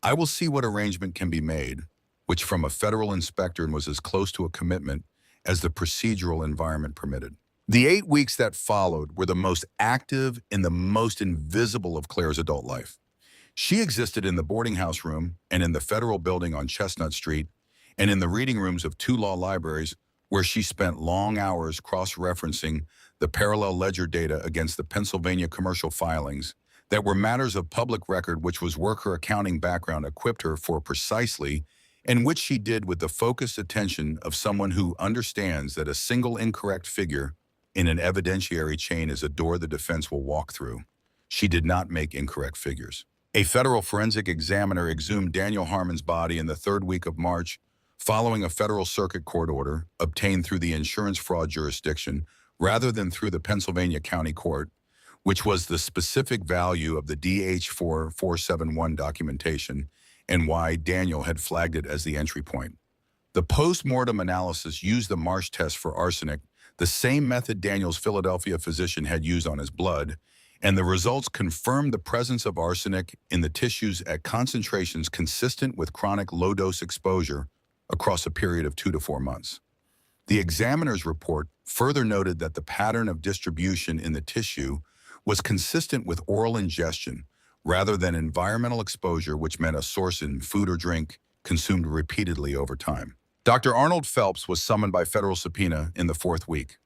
"I will see what arrangement can be made," which from a federal inspector was as close to a commitment as the procedural environment permitted. The 8 weeks that followed were the most active and the most invisible of Claire's adult life. She existed in the boarding house room and in the federal building on Chestnut Street and in the reading rooms of 2 law libraries where she spent long hours cross-referencing the parallel ledger data against the Pennsylvania commercial filings that were matters of public record, which was work her accounting background equipped her for precisely, and which she did with the focused attention of someone who understands that a single incorrect figure in an evidentiary chain is a door the defense will walk through. She did not make incorrect figures. A federal forensic examiner exhumed Daniel Harmon's body in the 3rd week of March, following a federal circuit court order obtained through the insurance fraud jurisdiction rather than through the Pennsylvania County Court, which was the specific value of the DH4471 documentation and why Daniel had flagged it as the entry point. The post-mortem analysis used the Marsh test for arsenic, the same method Daniel's Philadelphia physician had used on his blood, and the results confirmed the presence of arsenic in the tissues at concentrations consistent with chronic low-dose exposure across a period of 2 to 4 months. The examiner's report further noted that the pattern of distribution in the tissue was consistent with oral ingestion rather than environmental exposure, which meant a source in food or drink consumed repeatedly over time. Dr. Arnold Phelps was summoned by federal subpoena in the 4th week.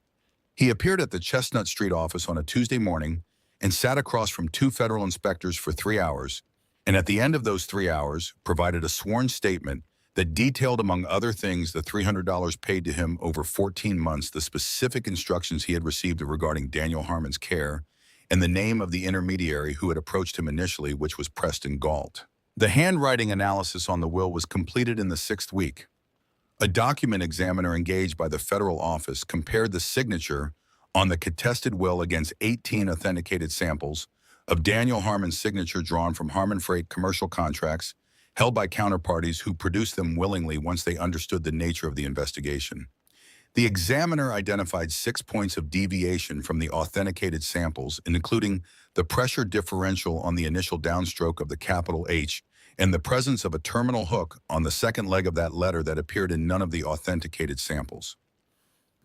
He appeared at the Chestnut Street office on a Tuesday morning and sat across from 2 federal inspectors for 3 hours, and at the end of those 3 hours provided a sworn statement that detailed, among other things, the $300 paid to him over 14 months, the specific instructions he had received regarding Daniel Harmon's care, and the name of the intermediary who had approached him initially, which was Preston Galt. The handwriting analysis on the will was completed in the 6th week. A document examiner engaged by the federal office compared the signature on the contested will against 18 authenticated samples of Daniel Harmon's signature drawn from Harmon Freight commercial contracts held by counterparties who produced them willingly once they understood the nature of the investigation. The examiner identified 6 points of deviation from the authenticated samples, including the pressure differential on the initial downstroke of the capital H and the presence of a terminal hook on the second leg of that letter that appeared in none of the authenticated samples.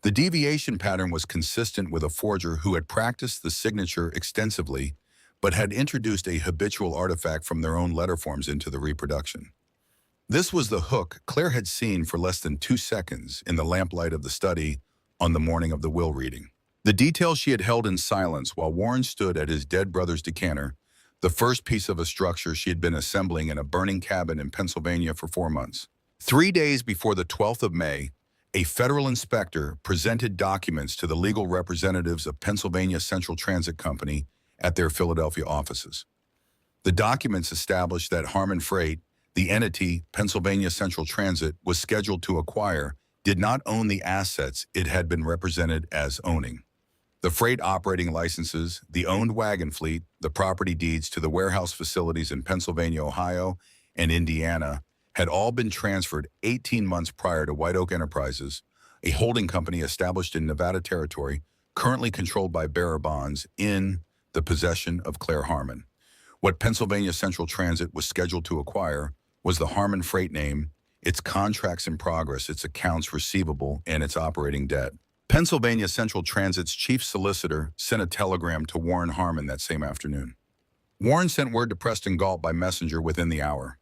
The deviation pattern was consistent with a forger who had practiced the signature extensively, but had introduced a habitual artifact from their own letter forms into the reproduction. This was the hook Claire had seen for less than 2 seconds in the lamplight of the study on the morning of the will reading. The details she had held in silence while Warren stood at his dead brother's decanter, the first piece of a structure she had been assembling in a burning cabin in Pennsylvania for 4 months. 3 days before the 12th of May, a federal inspector presented documents to the legal representatives of Pennsylvania Central Transit Company at their Philadelphia offices. The documents established that Harmon Freight, the entity Pennsylvania Central Transit was scheduled to acquire, did not own the assets it had been represented as owning. The freight operating licenses, the owned wagon fleet, the property deeds to the warehouse facilities in Pennsylvania, Ohio, and Indiana had all been transferred 18 months prior to White Oak Enterprises, a holding company established in Nevada Territory, currently controlled by bearer bonds, in the possession of Claire Harmon. What Pennsylvania Central Transit was scheduled to acquire was the Harmon Freight name, its contracts in progress, its accounts receivable, and its operating debt. Pennsylvania Central Transit's chief solicitor sent a telegram to Warren Harmon that same afternoon. Warren sent word to Preston Galt by messenger within the hour.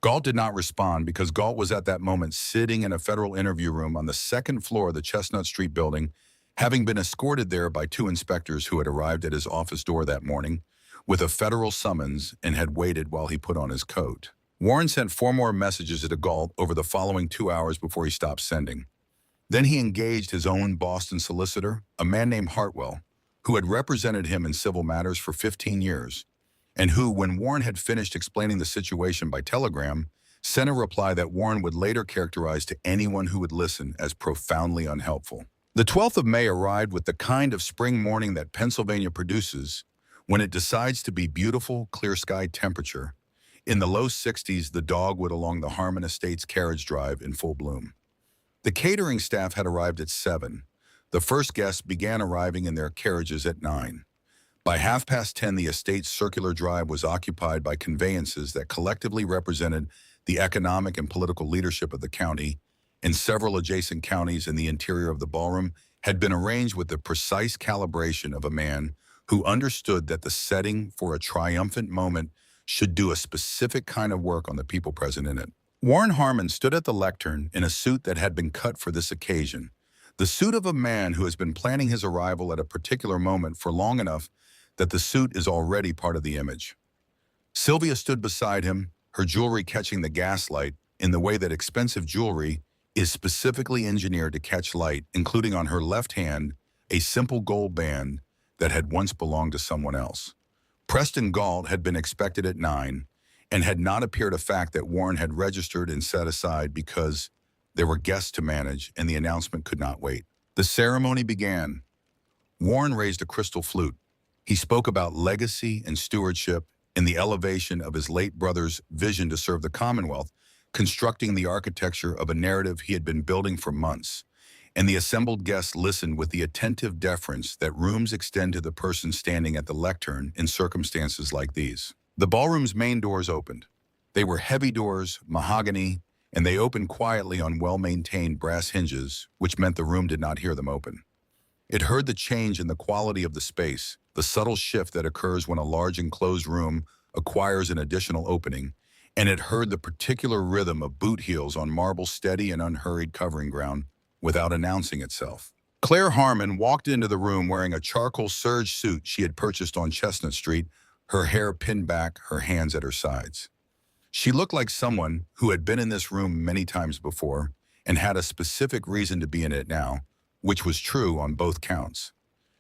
Galt did not respond because Galt was at that moment sitting in a federal interview room on the 2nd floor of the Chestnut Street building, having been escorted there by 2 inspectors who had arrived at his office door that morning with a federal summons and had waited while he put on his coat. Warren sent 4 more messages to Galt over the following 2 hours before he stopped sending. Then he engaged his own Boston solicitor, a man named Hartwell, who had represented him in civil matters for 15 years, and who, when Warren had finished explaining the situation by telegram, sent a reply that Warren would later characterize to anyone who would listen as profoundly unhelpful. The 12th of May arrived with the kind of spring morning that Pennsylvania produces when it decides to be beautiful, clear sky temperature, In the low 60s, the dogwood along the Harmon Estates carriage drive in full bloom. The catering staff had arrived at 7. The first guests began arriving in their carriages at 9. By 10:30, the estate's circular drive was occupied by conveyances that collectively represented the economic and political leadership of the county, and several adjacent counties in the interior of the ballroom had been arranged with the precise calibration of a man who understood that the setting for a triumphant moment should do a specific kind of work on the people present in it. Warren Harmon stood at the lectern in a suit that had been cut for this occasion, the suit of a man who has been planning his arrival at a particular moment for long enough that the suit is already part of the image. Sylvia stood beside him, her jewelry catching the gaslight in the way that expensive jewelry is specifically engineered to catch light, including on her left hand, a simple gold band that had once belonged to someone else. Preston Gault had been expected at 9 and had not appeared, a fact that Warren had registered and set aside because there were guests to manage and the announcement could not wait. The ceremony began. Warren raised a crystal flute. He spoke about legacy and stewardship and the elevation of his late brother's vision to serve the Commonwealth, constructing the architecture of a narrative he had been building for months. And the assembled guests listened with the attentive deference that rooms extend to the person standing at the lectern in circumstances like these. The ballroom's main doors opened. They were heavy doors, mahogany, and they opened quietly on well-maintained brass hinges, which meant the room did not hear them open. It heard the change in the quality of the space, the subtle shift that occurs when a large enclosed room acquires an additional opening, and it heard the particular rhythm of boot heels on marble, steady and unhurried covering ground without announcing itself. Claire Harmon walked into the room wearing a charcoal serge suit she had purchased on Chestnut Street, her hair pinned back, her hands at her sides. She looked like someone who had been in this room many times before and had a specific reason to be in it now, which was true on both counts.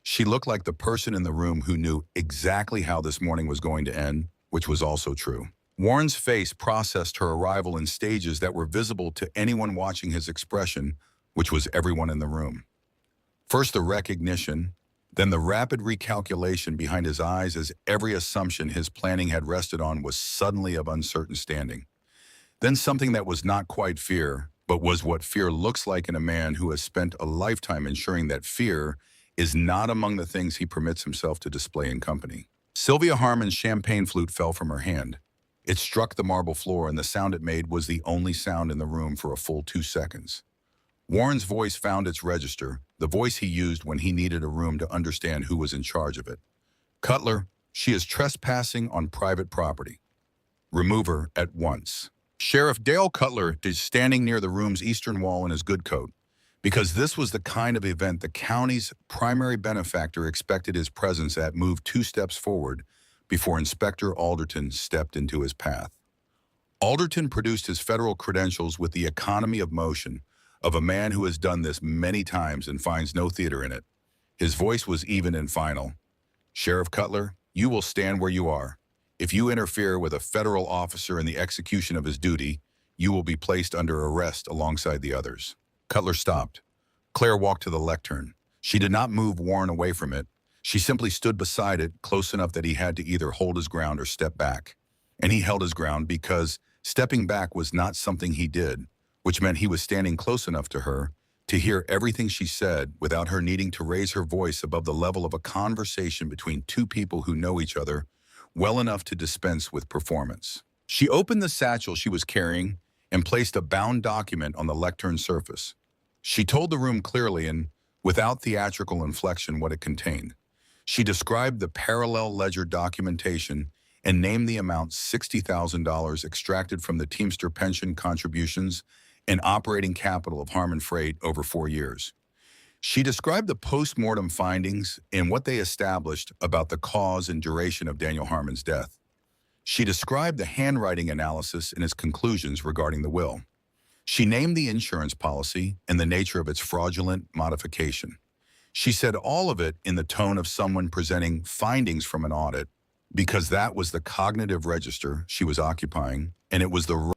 She looked like the person in the room who knew exactly how this morning was going to end, which was also true. Warren's face processed her arrival in stages that were visible to anyone watching his expression, which was everyone in the room. First the recognition, then the rapid recalculation behind his eyes as every assumption his planning had rested on was suddenly of uncertain standing. Then something that was not quite fear, but was what fear looks like in a man who has spent a lifetime ensuring that fear is not among the things he permits himself to display in company. Sylvia Harmon's champagne flute fell from her hand. It struck the marble floor, and the sound it made was the only sound in the room for a full 2 seconds. Warren's voice found its register, the voice he used when he needed a room to understand who was in charge of it. "Cutler, she is trespassing on private property. Remove her at once." Sheriff Dale Cutler is standing near the room's eastern wall in his good coat, because this was the kind of event the county's primary benefactor expected his presence at moved 2 steps forward before Inspector Alderton stepped into his path. Alderton produced his federal credentials with the economy of motion of a man who has done this many times and finds no theater in it. His voice was even and final. "Sheriff Cutler, you will stand where you are. If you interfere with a federal officer in the execution of his duty, you will be placed under arrest alongside the others." Cutler stopped. Claire walked to the lectern. She did not move Warren away from it. She simply stood beside it, close enough that he had to either hold his ground or step back. And he held his ground because stepping back was not something he did, which meant he was standing close enough to her to hear everything she said without her needing to raise her voice above the level of a conversation between 2 people who know each other well enough to dispense with performance. She opened the satchel she was carrying and placed a bound document on the lectern surface. She told the room clearly and without theatrical inflection what it contained. She described the parallel ledger documentation and named the amount $60,000 extracted from the Teamster pension contributions and operating capital of Harmon Freight over 4 years. She described the post-mortem findings and what they established about the cause and duration of Daniel Harmon's death. She described the handwriting analysis and its conclusions regarding the will. She named the insurance policy and the nature of its fraudulent modification. She said all of it in the tone of someone presenting findings from an audit, because that was the cognitive register she was occupying, and it was the